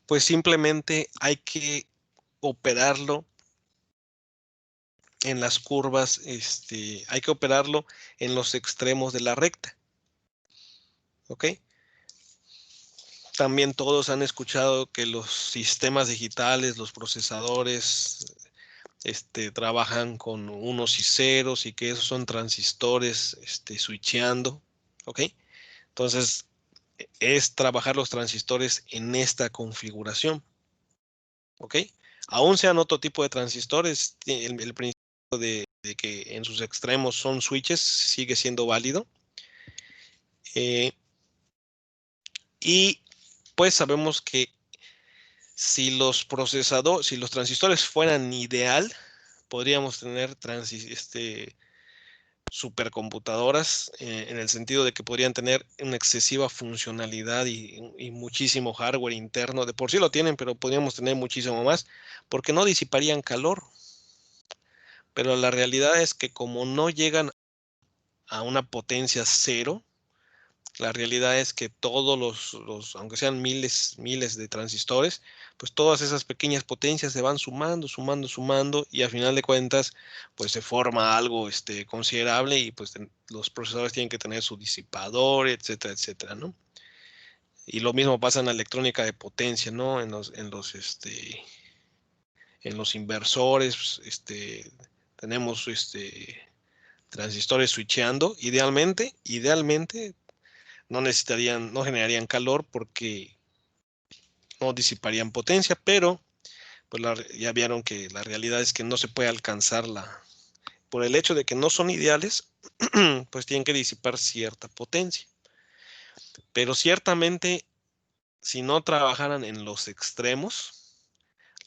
pues simplemente hay que operarlo en las curvas, hay que operarlo en los extremos de la recta. ¿Ok? También todos han escuchado que los sistemas digitales, los procesadores, trabajan con unos y ceros y que esos son transistores, switcheando. ¿Ok? Entonces, es trabajar los transistores en esta configuración. ¿Ok? Aún sean otro tipo de transistores, el principio de que en sus extremos son switches sigue siendo válido. Y pues sabemos que si los transistores fueran ideal, podríamos tener supercomputadoras en el sentido de que podrían tener una excesiva funcionalidad y muchísimo hardware interno. De por sí lo tienen, pero podríamos tener muchísimo más porque no disiparían calor. Pero la realidad es que como no llegan a una potencia cero, la realidad es que todos aunque sean miles de transistores, pues todas esas pequeñas potencias se van sumando, y a final de cuentas, pues se forma algo considerable y pues los procesadores tienen que tener su disipador, etcétera, etcétera, ¿no? Y lo mismo pasa en la electrónica de potencia, ¿no? En los inversores, tenemos transistores switcheando. Idealmente, no generarían calor porque no disiparían potencia, pero pues ya vieron que la realidad es que no se puede alcanzar por el hecho de que no son ideales, pues tienen que disipar cierta potencia. Pero ciertamente, si no trabajaran en los extremos,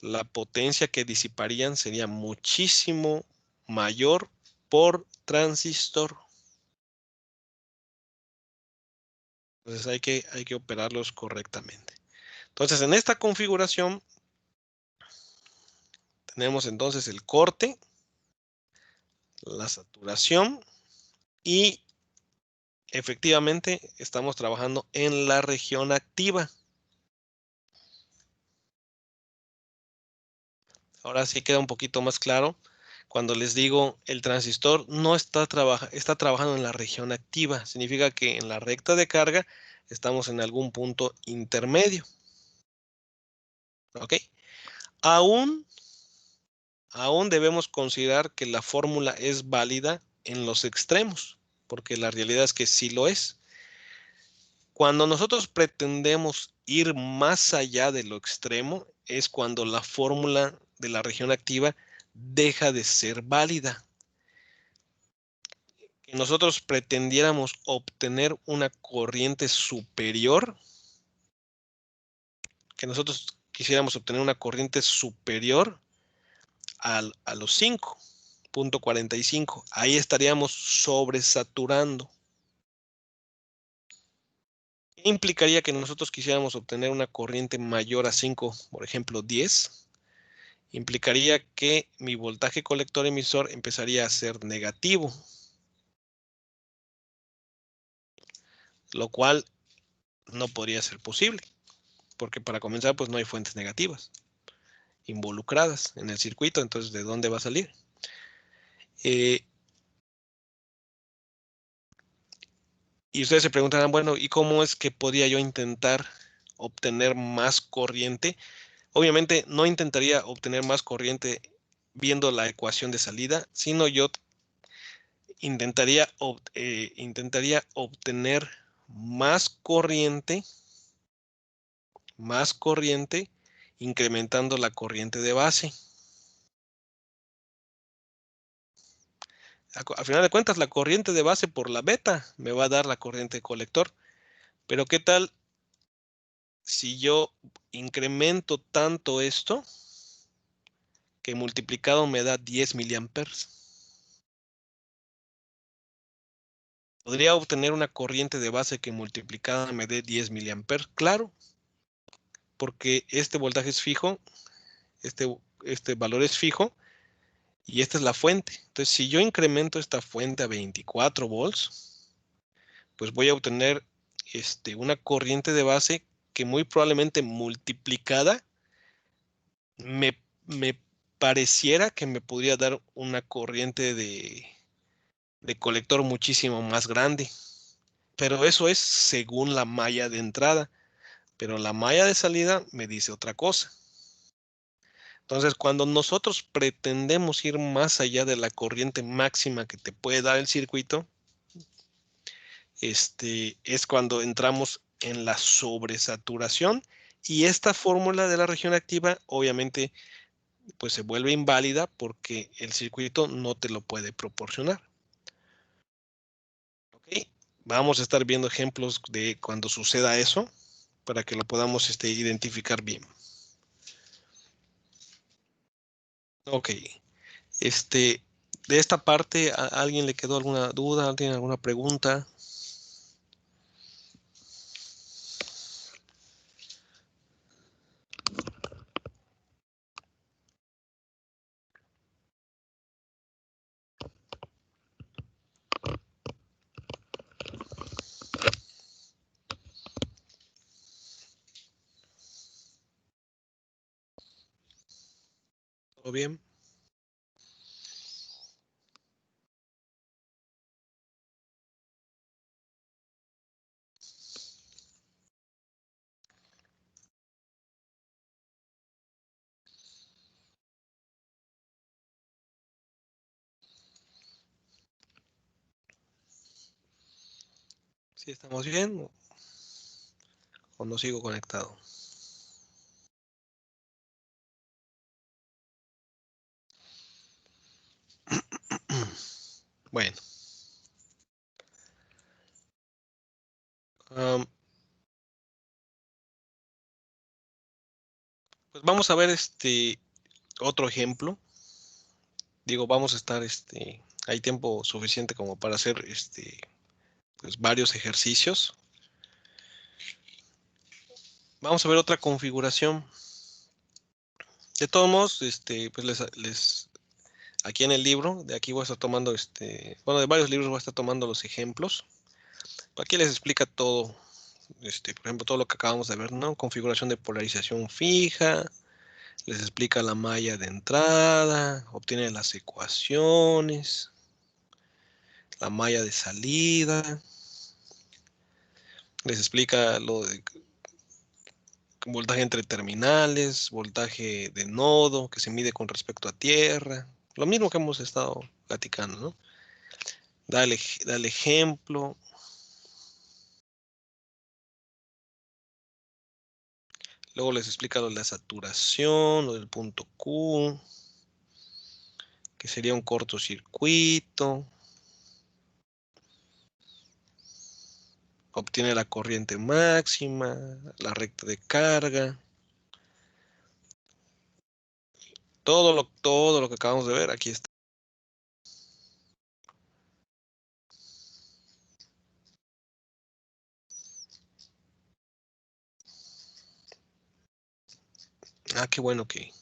la potencia que disiparían sería muchísimo mayor por transistor. Entonces hay que operarlos correctamente. Entonces, en esta configuración tenemos entonces el corte, la saturación y efectivamente estamos trabajando en la región activa. Ahora sí queda un poquito más claro cuando les digo el transistor no está trabajando en la región activa. Significa que en la recta de carga estamos en algún punto intermedio. ¿Ok? Aún debemos considerar que la fórmula es válida en los extremos, porque la realidad es que sí lo es. Cuando nosotros pretendemos ir más allá de lo extremo, es cuando la fórmula de la región activa deja de ser válida. Que nosotros pretendiéramos obtener una corriente superior, que nosotros quisiéramos obtener una corriente superior a los 5.45, ahí estaríamos sobresaturando. Implicaría que nosotros quisiéramos obtener una corriente mayor a 5, por ejemplo 10, implicaría que mi voltaje colector emisor empezaría a ser negativo, lo cual no podría ser posible, porque para comenzar pues no hay fuentes negativas involucradas en el circuito. Entonces, ¿de dónde va a salir? Y ustedes se preguntarán, bueno, ¿y cómo es que podría yo intentar obtener más corriente? Obviamente no intentaría obtener más corriente viendo la ecuación de salida, sino yo intentaría obtener más corriente incrementando la corriente de base. A final de cuentas, la corriente de base por la beta me va a dar la corriente colector. Pero ¿qué tal si yo incremento tanto esto que multiplicado me da 10 miliamperes? ¿Podría obtener una corriente de base que multiplicada me dé 10 miliamperes? Claro, porque este voltaje es fijo, este valor es fijo y esta es la fuente. Entonces, si yo incremento esta fuente a 24 volts, pues voy a obtener una corriente de base que muy probablemente multiplicada me pareciera que me podría dar una corriente de colector muchísimo más grande. Pero eso es según la malla de entrada. Pero la malla de salida me dice otra cosa. Entonces, cuando nosotros pretendemos ir más allá de la corriente máxima que te puede dar el circuito, es cuando entramos en la sobresaturación. Y esta fórmula de la región activa, obviamente, pues se vuelve inválida porque el circuito no te lo puede proporcionar. ¿Ok? Vamos a estar viendo ejemplos de cuando suceda eso para que lo podamos identificar bien. Ok. De esta parte, ¿a alguien le quedó alguna duda? ¿Alguien alguna pregunta? ¿Todo bien? ¿Sí estamos bien o no sigo conectado? Bueno. Pues vamos a ver otro ejemplo. Digo, vamos a estar, hay tiempo suficiente como para hacer pues varios ejercicios. Vamos a ver otra configuración. De todos modos, pues aquí en el libro, de aquí voy a estar tomando, bueno, de varios libros voy a estar tomando los ejemplos. Aquí les explica todo, por ejemplo, todo lo que acabamos de ver, ¿no? Configuración de polarización fija, les explica la malla de entrada, obtiene las ecuaciones, la malla de salida, les explica lo de voltaje entre terminales, voltaje de nodo que se mide con respecto a tierra, lo mismo que hemos estado platicando, ¿no? Dale ejemplo. Luego les explica lo de la saturación, lo del punto Q, que sería un cortocircuito. Obtiene la corriente máxima, la recta de carga. Todo lo que acabamos de ver, aquí está. Qué bueno que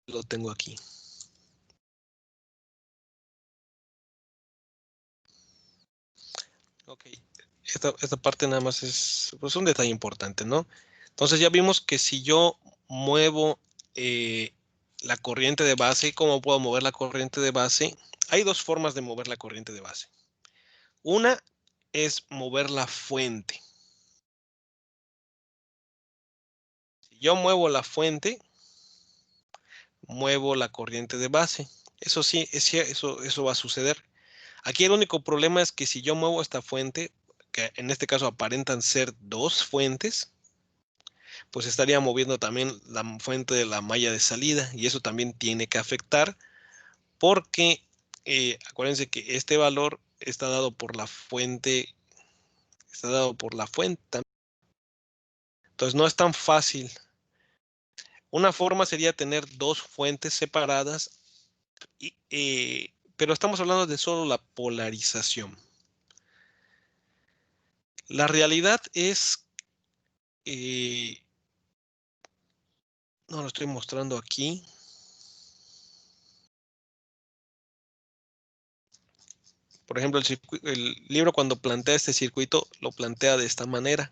lo tengo aquí. Ok, esta parte nada más es pues, un detalle importante, ¿no? Entonces ya vimos que si yo muevo la corriente de base, ¿cómo puedo mover la corriente de base? Hay dos formas de mover la corriente de base. Una es mover la fuente. Si yo muevo la fuente, muevo la corriente de base. Eso sí, eso va a suceder. Aquí el único problema es que si yo muevo esta fuente, que en este caso aparentan ser dos fuentes, pues estaría moviendo también la fuente de la malla de salida y eso también tiene que afectar porque acuérdense que este valor está dado por la fuente, Entonces no es tan fácil. Una forma sería tener dos fuentes separadas, pero estamos hablando de solo la polarización. La realidad es, no lo estoy mostrando aquí. Por ejemplo, el libro cuando plantea este circuito lo plantea de esta manera.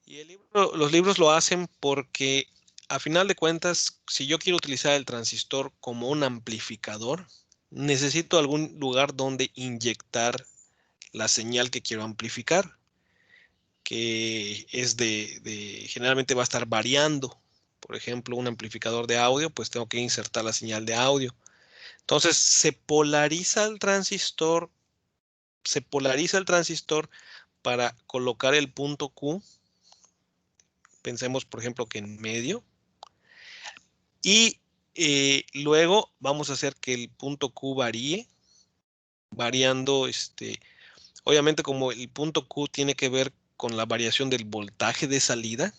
Y los libros lo hacen porque, a final de cuentas, si yo quiero utilizar el transistor como un amplificador, necesito algún lugar donde inyectar la señal que quiero amplificar, que es generalmente va a estar variando. Por ejemplo, un amplificador de audio, pues tengo que insertar la señal de audio. Entonces, se polariza el transistor para colocar el punto Q. Pensemos, por ejemplo, que en medio. Y luego vamos a hacer que el punto Q varíe, variando, obviamente como el punto Q tiene que ver con la variación del voltaje de salida.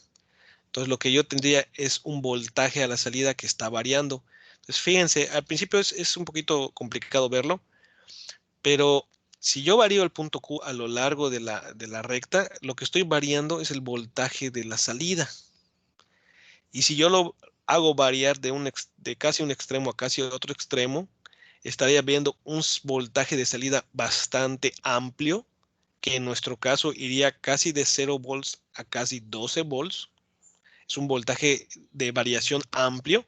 Entonces lo que yo tendría es un voltaje a la salida que está variando. Entonces fíjense, al principio es un poquito complicado verlo, pero si yo varío el punto Q a lo largo de la recta, lo que estoy variando es el voltaje de la salida. Y si yo lo hago variar de casi un extremo a casi otro extremo, estaría viendo un voltaje de salida bastante amplio, que en nuestro caso iría casi de 0 volts a casi 12 volts. Es un voltaje de variación amplio.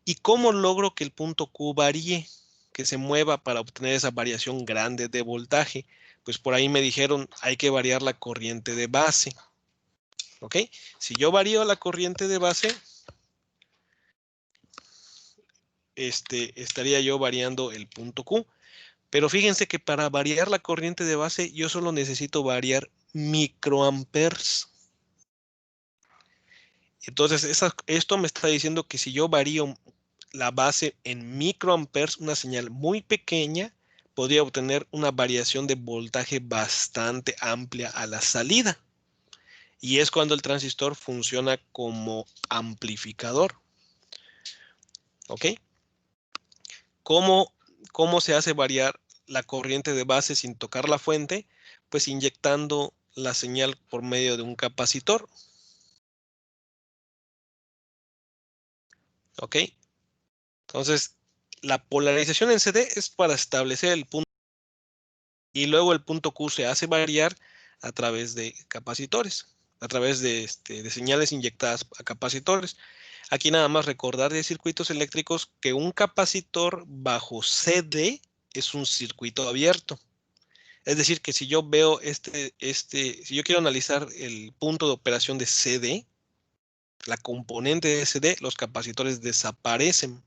¿Y cómo logro que el punto Q varíe, que se mueva para obtener esa variación grande de voltaje? Pues por ahí me dijeron, hay que variar la corriente de base. ¿Ok? Si yo varío la corriente de base, estaría yo variando el punto Q. Pero fíjense que para variar la corriente de base, yo solo necesito variar microamperes. Entonces, esto me está diciendo que si yo varío la base en microamperes, una señal muy pequeña, podría obtener una variación de voltaje bastante amplia a la salida. Y es cuando el transistor funciona como amplificador. ¿Ok? ¿Cómo se hace variar la corriente de base sin tocar la fuente? Pues inyectando la señal por medio de un capacitor. ¿Ok? Entonces, la polarización en CD es para establecer el punto y luego el punto Q se hace variar a través de capacitores, a través de señales inyectadas a capacitores. Aquí nada más recordar de circuitos eléctricos que un capacitor bajo CD es un circuito abierto. Es decir, que si yo veo si yo quiero analizar el punto de operación de CD, la componente de CD, los capacitores desaparecen.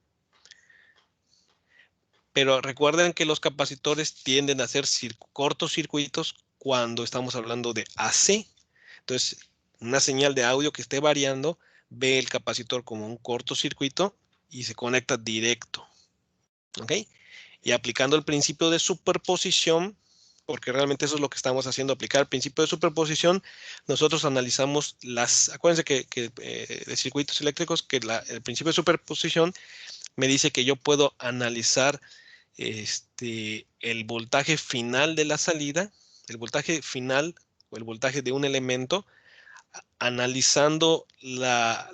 Pero recuerden que los capacitores tienden a ser cortocircuitos cuando estamos hablando de AC. Entonces, una señal de audio que esté variando ve el capacitor como un cortocircuito y se conecta directo. ¿Ok? Y aplicando el principio de superposición, porque realmente eso es lo que estamos haciendo, aplicar el principio de superposición, nosotros analizamos acuérdense que de circuitos eléctricos, que el principio de superposición me dice que yo puedo analizar el voltaje final de la salida, el voltaje final o el voltaje de un elemento, analizando las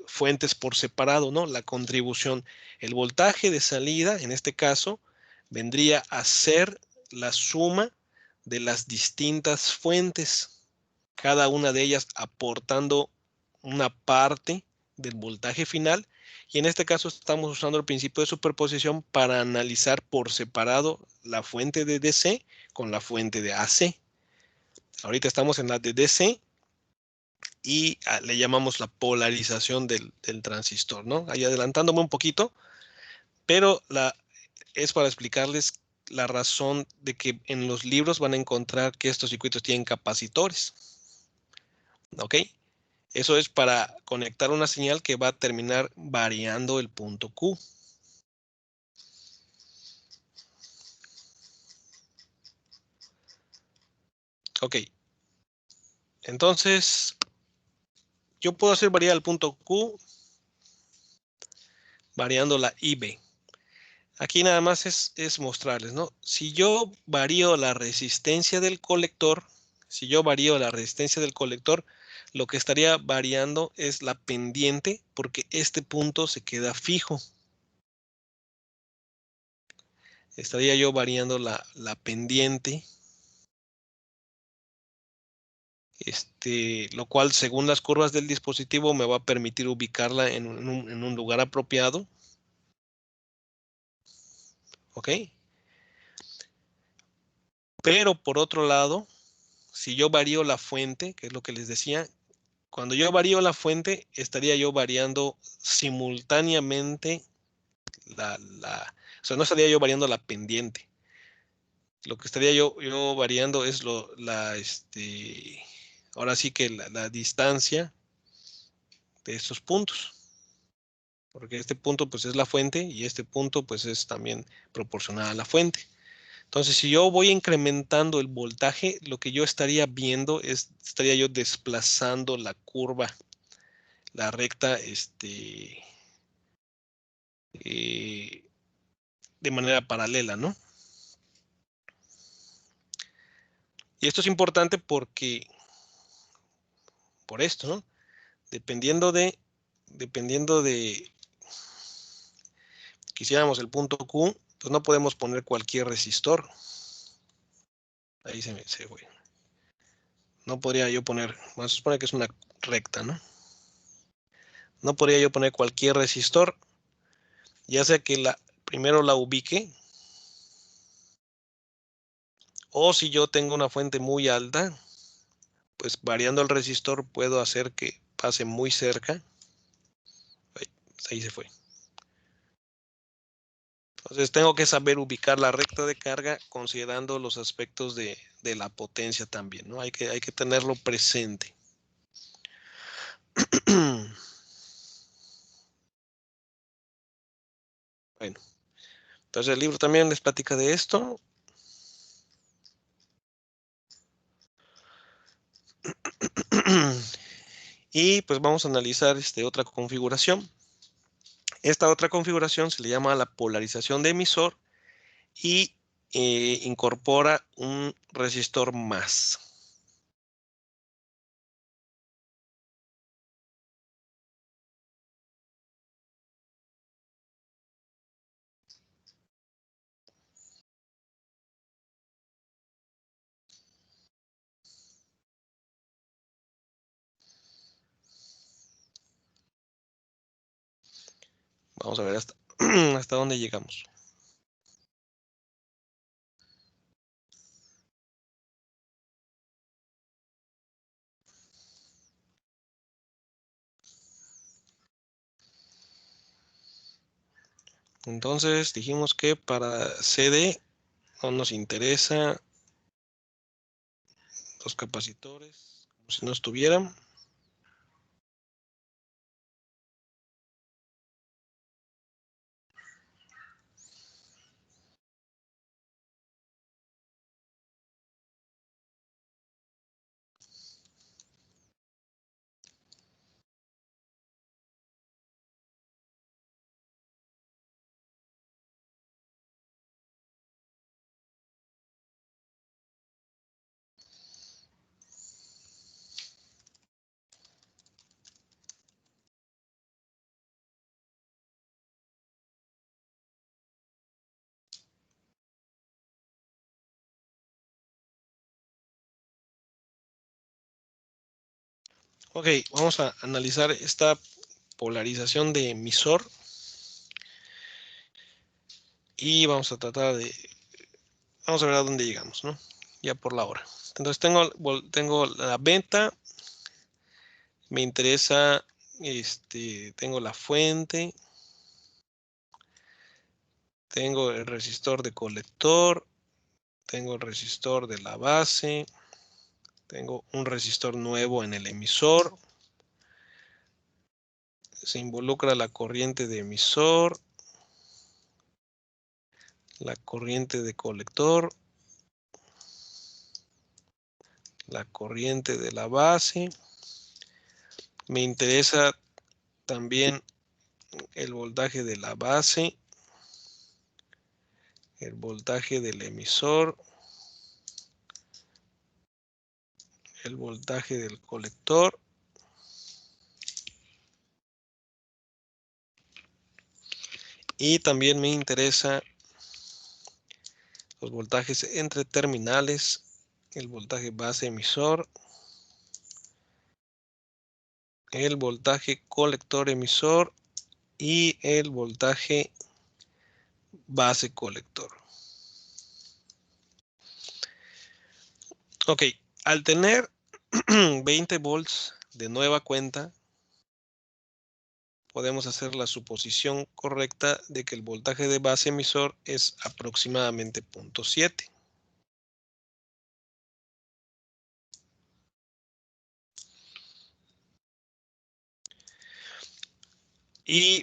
fuentes por separado, ¿no? La contribución. El voltaje de salida, en este caso, vendría a ser la suma de las distintas fuentes, cada una de ellas aportando una parte del voltaje final. Y en este caso estamos usando el principio de superposición para analizar por separado la fuente de DC con la fuente de AC. Ahorita estamos en la de DC y le llamamos la polarización del transistor, ¿no? Ahí adelantándome un poquito, pero es para explicarles la razón de que en los libros van a encontrar que estos circuitos tienen capacitores. ¿Ok? Eso es para conectar una señal que va a terminar variando el punto Q. Ok. Entonces, yo puedo hacer variar el punto Q variando la IB. Aquí nada más es mostrarles, ¿no? Si yo varío la resistencia del colector, lo que estaría variando es la pendiente, porque este punto se queda fijo. Estaría yo variando la pendiente. Lo cual, según las curvas del dispositivo, me va a permitir ubicarla en un lugar apropiado. ¿Ok? Pero por otro lado, si yo varío la fuente, que es lo que les decía, cuando yo varío la fuente, estaría yo variando simultáneamente o sea, no estaría yo variando la pendiente. lo que estaría yo variando es ahora sí que la distancia de estos puntos. Porque este punto pues es la fuente y este punto pues es también proporcional a la fuente. Entonces, si yo voy incrementando el voltaje, lo que yo estaría viendo estaría yo desplazando la curva, la recta, de manera paralela, ¿no? Y esto es importante porque, por esto, ¿no? Dependiendo de, quisiéramos el punto Q, pues no podemos poner cualquier resistor. Ahí se fue. No podría yo poner, vamos a suponer que es una recta, ¿no? No podría yo poner cualquier resistor, ya sea que primero la ubique, o si yo tengo una fuente muy alta, pues variando el resistor puedo hacer que pase muy cerca. Ahí se fue. Entonces tengo que saber ubicar la recta de carga considerando los aspectos de la potencia también, ¿no? Hay que tenerlo presente. Bueno, entonces el libro también les platica de esto. Y pues vamos a analizar otra configuración. Esta otra configuración se le llama la polarización de emisor y incorpora un resistor más. Vamos a ver hasta dónde llegamos. Entonces dijimos que para CD no nos interesa los capacitores, como si no estuvieran. Ok, vamos a analizar esta polarización de emisor. Y vamos a tratar vamos a ver a dónde llegamos, ¿no? Ya por la hora. Entonces tengo la venta. Me interesa, tengo la fuente. Tengo el resistor de colector. Tengo el resistor de la base. Tengo un resistor nuevo en el emisor. Se involucra la corriente de emisor. La corriente de colector. La corriente de la base. Me interesa también el voltaje de la base, el voltaje del emisor, el voltaje del colector y también me interesa los voltajes entre terminales, el voltaje base emisor, el voltaje colector emisor y el voltaje base colector. Ok, al tener 20 volts de nueva cuenta, podemos hacer la suposición correcta de que el voltaje de base emisor es aproximadamente 0.7.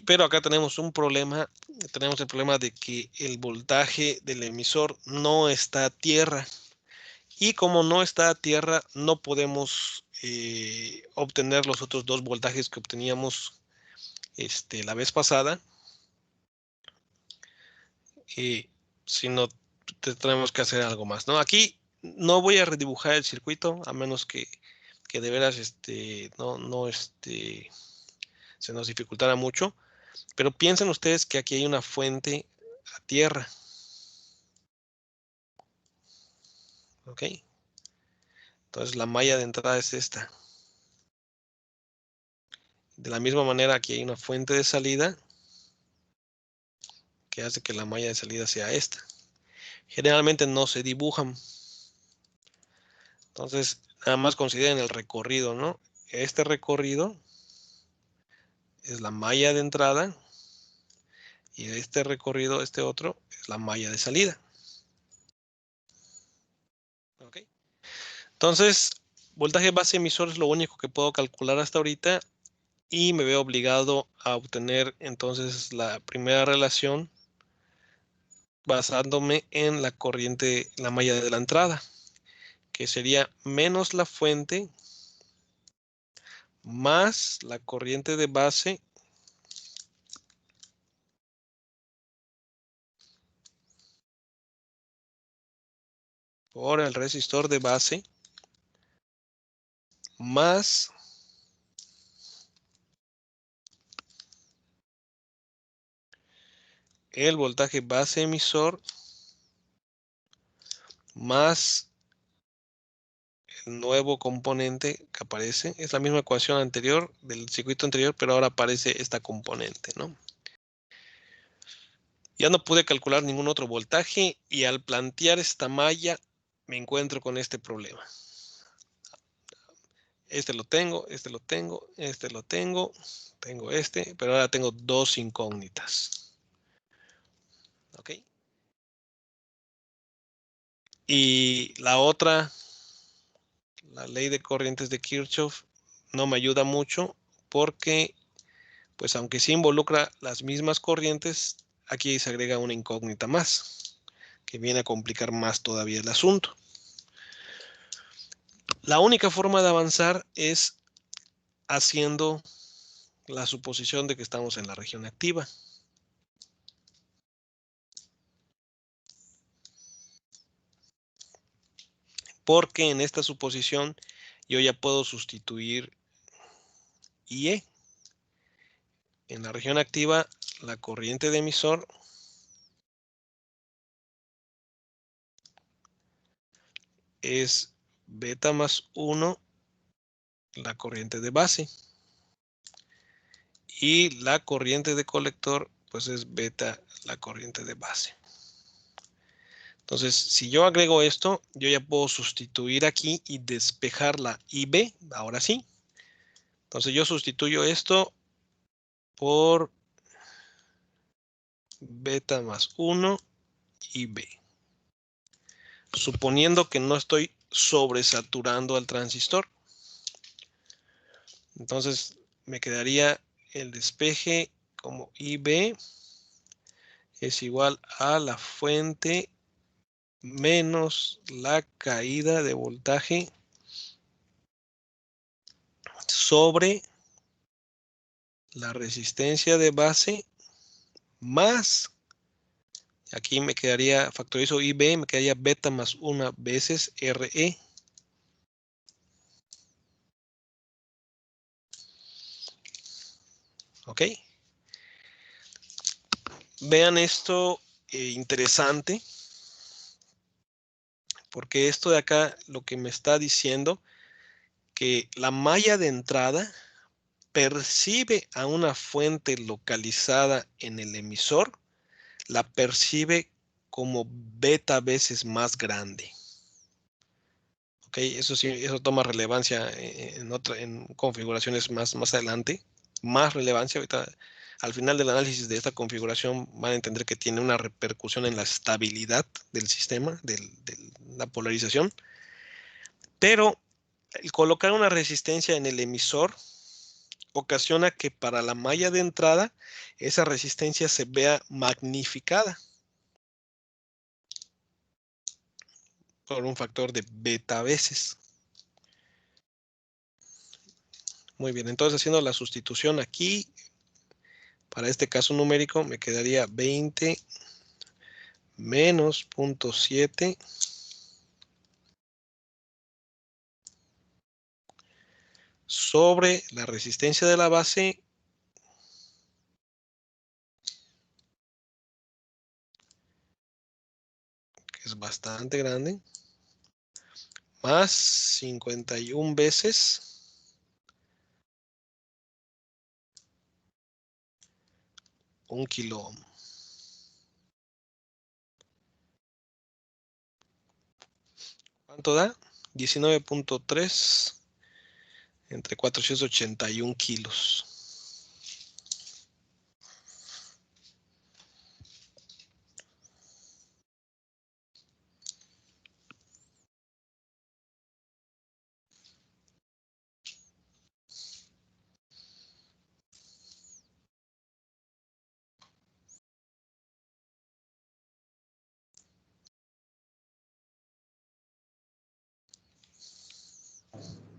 Pero acá tenemos un problema. Tenemos el problema de que el voltaje del emisor no está a tierra. Y como no está a tierra, no podemos obtener los otros dos voltajes que obteníamos la vez pasada. Sino tenemos que hacer algo más, ¿no? Aquí no voy a redibujar el circuito, a menos que de veras no se nos dificultara mucho. Pero piensen ustedes que aquí hay una fuente a tierra. ¿Ok? Entonces la malla de entrada es esta. De la misma manera, aquí hay una fuente de salida que hace que la malla de salida sea esta. Generalmente no se dibujan. Entonces, nada más consideren el recorrido, ¿no? Este recorrido es la malla de entrada y este recorrido, este otro, es la malla de salida. ¿Ok? Entonces, voltaje base emisor es lo único que puedo calcular hasta ahorita y me veo obligado a obtener entonces la primera relación basándome en la corriente, la malla de la entrada, que sería menos la fuente más la corriente de base por el resistor de base más el voltaje base emisor más el nuevo componente que aparece. Es la misma ecuación anterior del circuito anterior, pero ahora aparece esta componente, ¿no? Ya no pude calcular ningún otro voltaje y al plantear esta malla me encuentro con este problema. Este lo tengo, este lo tengo, este lo tengo, tengo este, pero ahora tengo dos incógnitas. ¿Ok? Y la otra, la ley de corrientes de Kirchhoff, no me ayuda mucho porque, pues aunque sí involucra las mismas corrientes, aquí se agrega una incógnita más, que viene a complicar más todavía el asunto. La única forma de avanzar es haciendo la suposición de que estamos en la región activa. Porque en esta suposición yo ya puedo sustituir IE. En la región activa, la corriente de emisor es beta más 1, la corriente de base. Y la corriente de colector, pues es beta, la corriente de base. Entonces, si yo agrego esto, yo ya puedo sustituir aquí y despejar la IB, ahora sí. Entonces yo sustituyo esto por beta más 1 IB. Suponiendo que no estoy sobresaturando al transistor. Entonces me quedaría el despeje como IB es igual a la fuente menos la caída de voltaje sobre la resistencia de base más, aquí me quedaría, factorizo IB, me quedaría beta más 1 veces RE. ¿Ok? Vean esto interesante, porque esto de acá lo que me está diciendo que la malla de entrada percibe a una fuente localizada en el emisor, la percibe como beta veces más grande. ¿Ok? Eso sí, eso toma relevancia en configuraciones más adelante. Más relevancia ahorita. Al final del análisis de esta configuración van a entender que tiene una repercusión en la estabilidad del sistema, de la polarización. Pero el colocar una resistencia en el emisor ocasiona que para la malla de entrada esa resistencia se vea magnificada por un factor de beta veces. Muy bien, entonces haciendo la sustitución aquí, para este caso numérico me quedaría 20 menos 0.7 sobre la resistencia de la base que es bastante grande, más 51 veces 1 kilo ohm. ¿Cuánto da? 19.3 entre 481 kilos.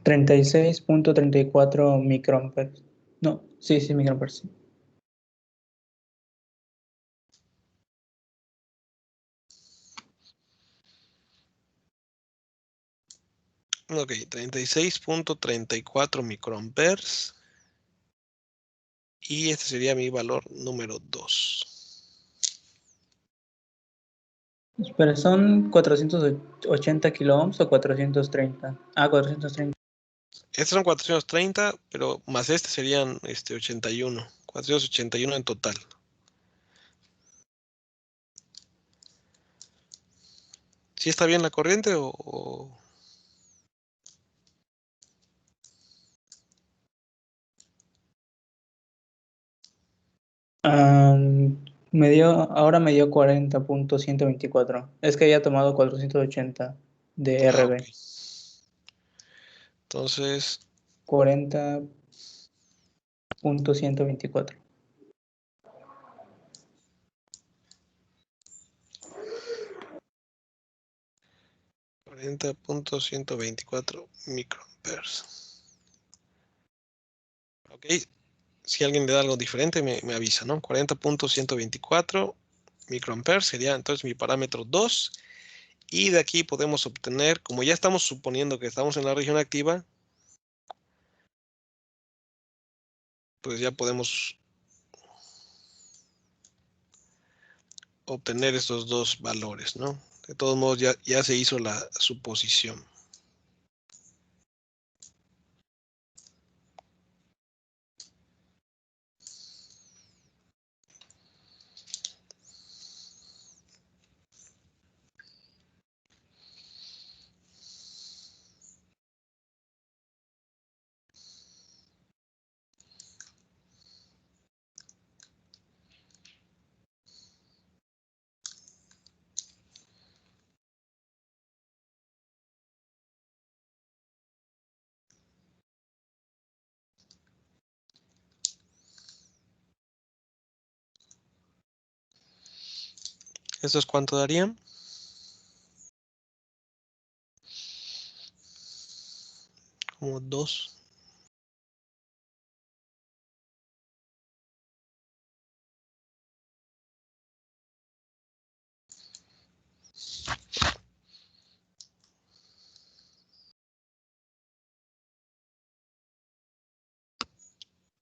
$36.34 microamperes. No, sí, microamperes. Sí.
Ok, 36.34 microamperes. Y este sería mi valor número 2.
Espera, ¿son 480 kilo ohms o 430? Ah, 430.
Estos son 430, pero más este serían 81. 481 en total. ¿Sí está bien la corriente o...?
Ahora me dio 40.124. Es que había tomado 480 de
Ah, ok.
RB.
Entonces,
40.124.
40.124 microamperes. Ok. Si alguien le da algo diferente, me avisa, ¿no? 40.124 microamperes sería entonces mi parámetro 2. Y de aquí podemos obtener, como ya estamos suponiendo que estamos en la región activa, pues ya podemos obtener estos dos valores, ¿no? De todos modos, ya se hizo la suposición. ¿Esto es cuánto daría? Como 2.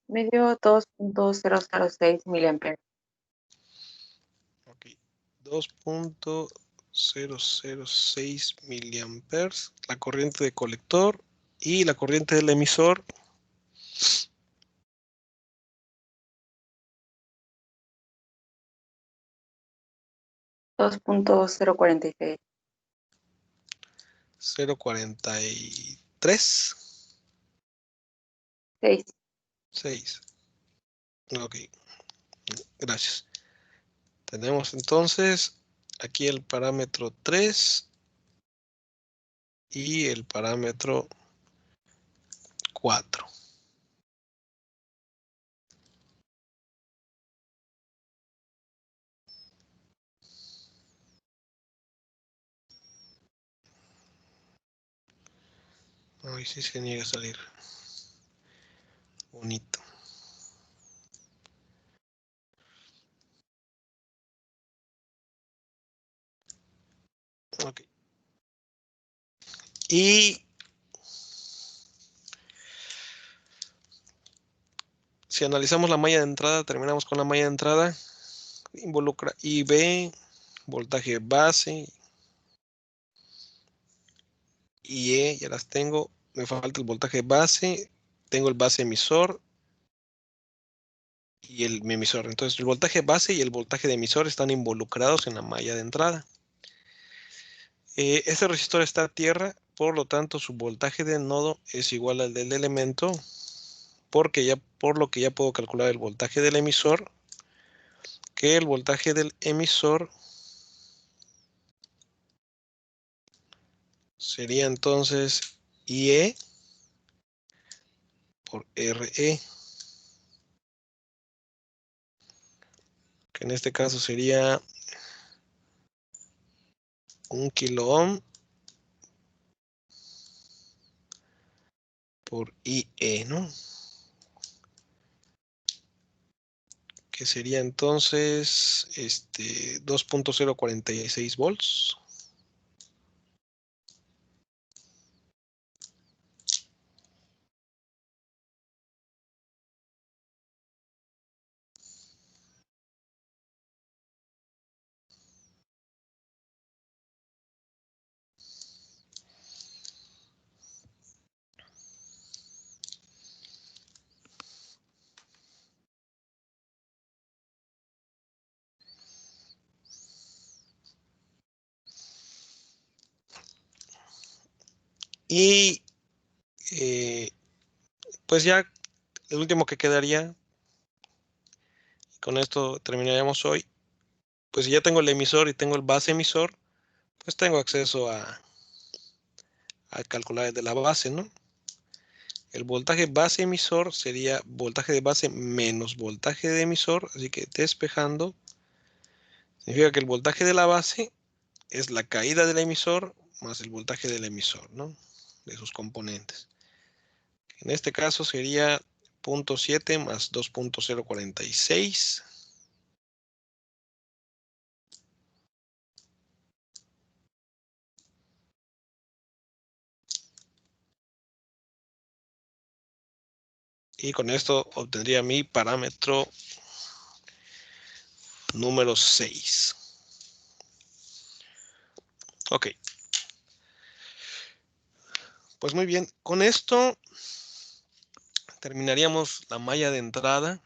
Me dio 2.006 miliamperes.
Ok. 2.006 miliamperes. La corriente de colector y la corriente del emisor.
2.046.
0.43.
6.
6. Ok. Gracias. Tenemos entonces aquí el parámetro 3 y el parámetro 4. Ay, sí se niega a salir. Bonito. Ok. Y si analizamos la malla de entrada, terminamos con la malla de entrada. Involucra IB, voltaje base, IE, ya las tengo. Me falta el voltaje base. Tengo el base emisor y mi emisor. Entonces, el voltaje base y el voltaje de emisor están involucrados en la malla de entrada. Este resistor está a tierra, por lo tanto, su voltaje de nodo es igual al del elemento, por lo que ya puedo calcular el voltaje del emisor, que el voltaje del emisor sería entonces IE por RE, que en este caso sería 1 kilo ohm por IE, ¿no? Que sería entonces 2.046 volts. Y pues ya el último que quedaría, con esto terminaríamos hoy, pues si ya tengo el emisor y tengo el base emisor, pues tengo acceso a calcular el de la base, ¿no? El voltaje base emisor sería voltaje de base menos voltaje de emisor, así que despejando, significa que el voltaje de la base es la caída del emisor más el voltaje del emisor, ¿no? De sus componentes. En este caso sería 0.7 más 2.046. Y con esto obtendría mi parámetro número 6. Ok. Pues muy bien, con esto terminaríamos la malla de entrada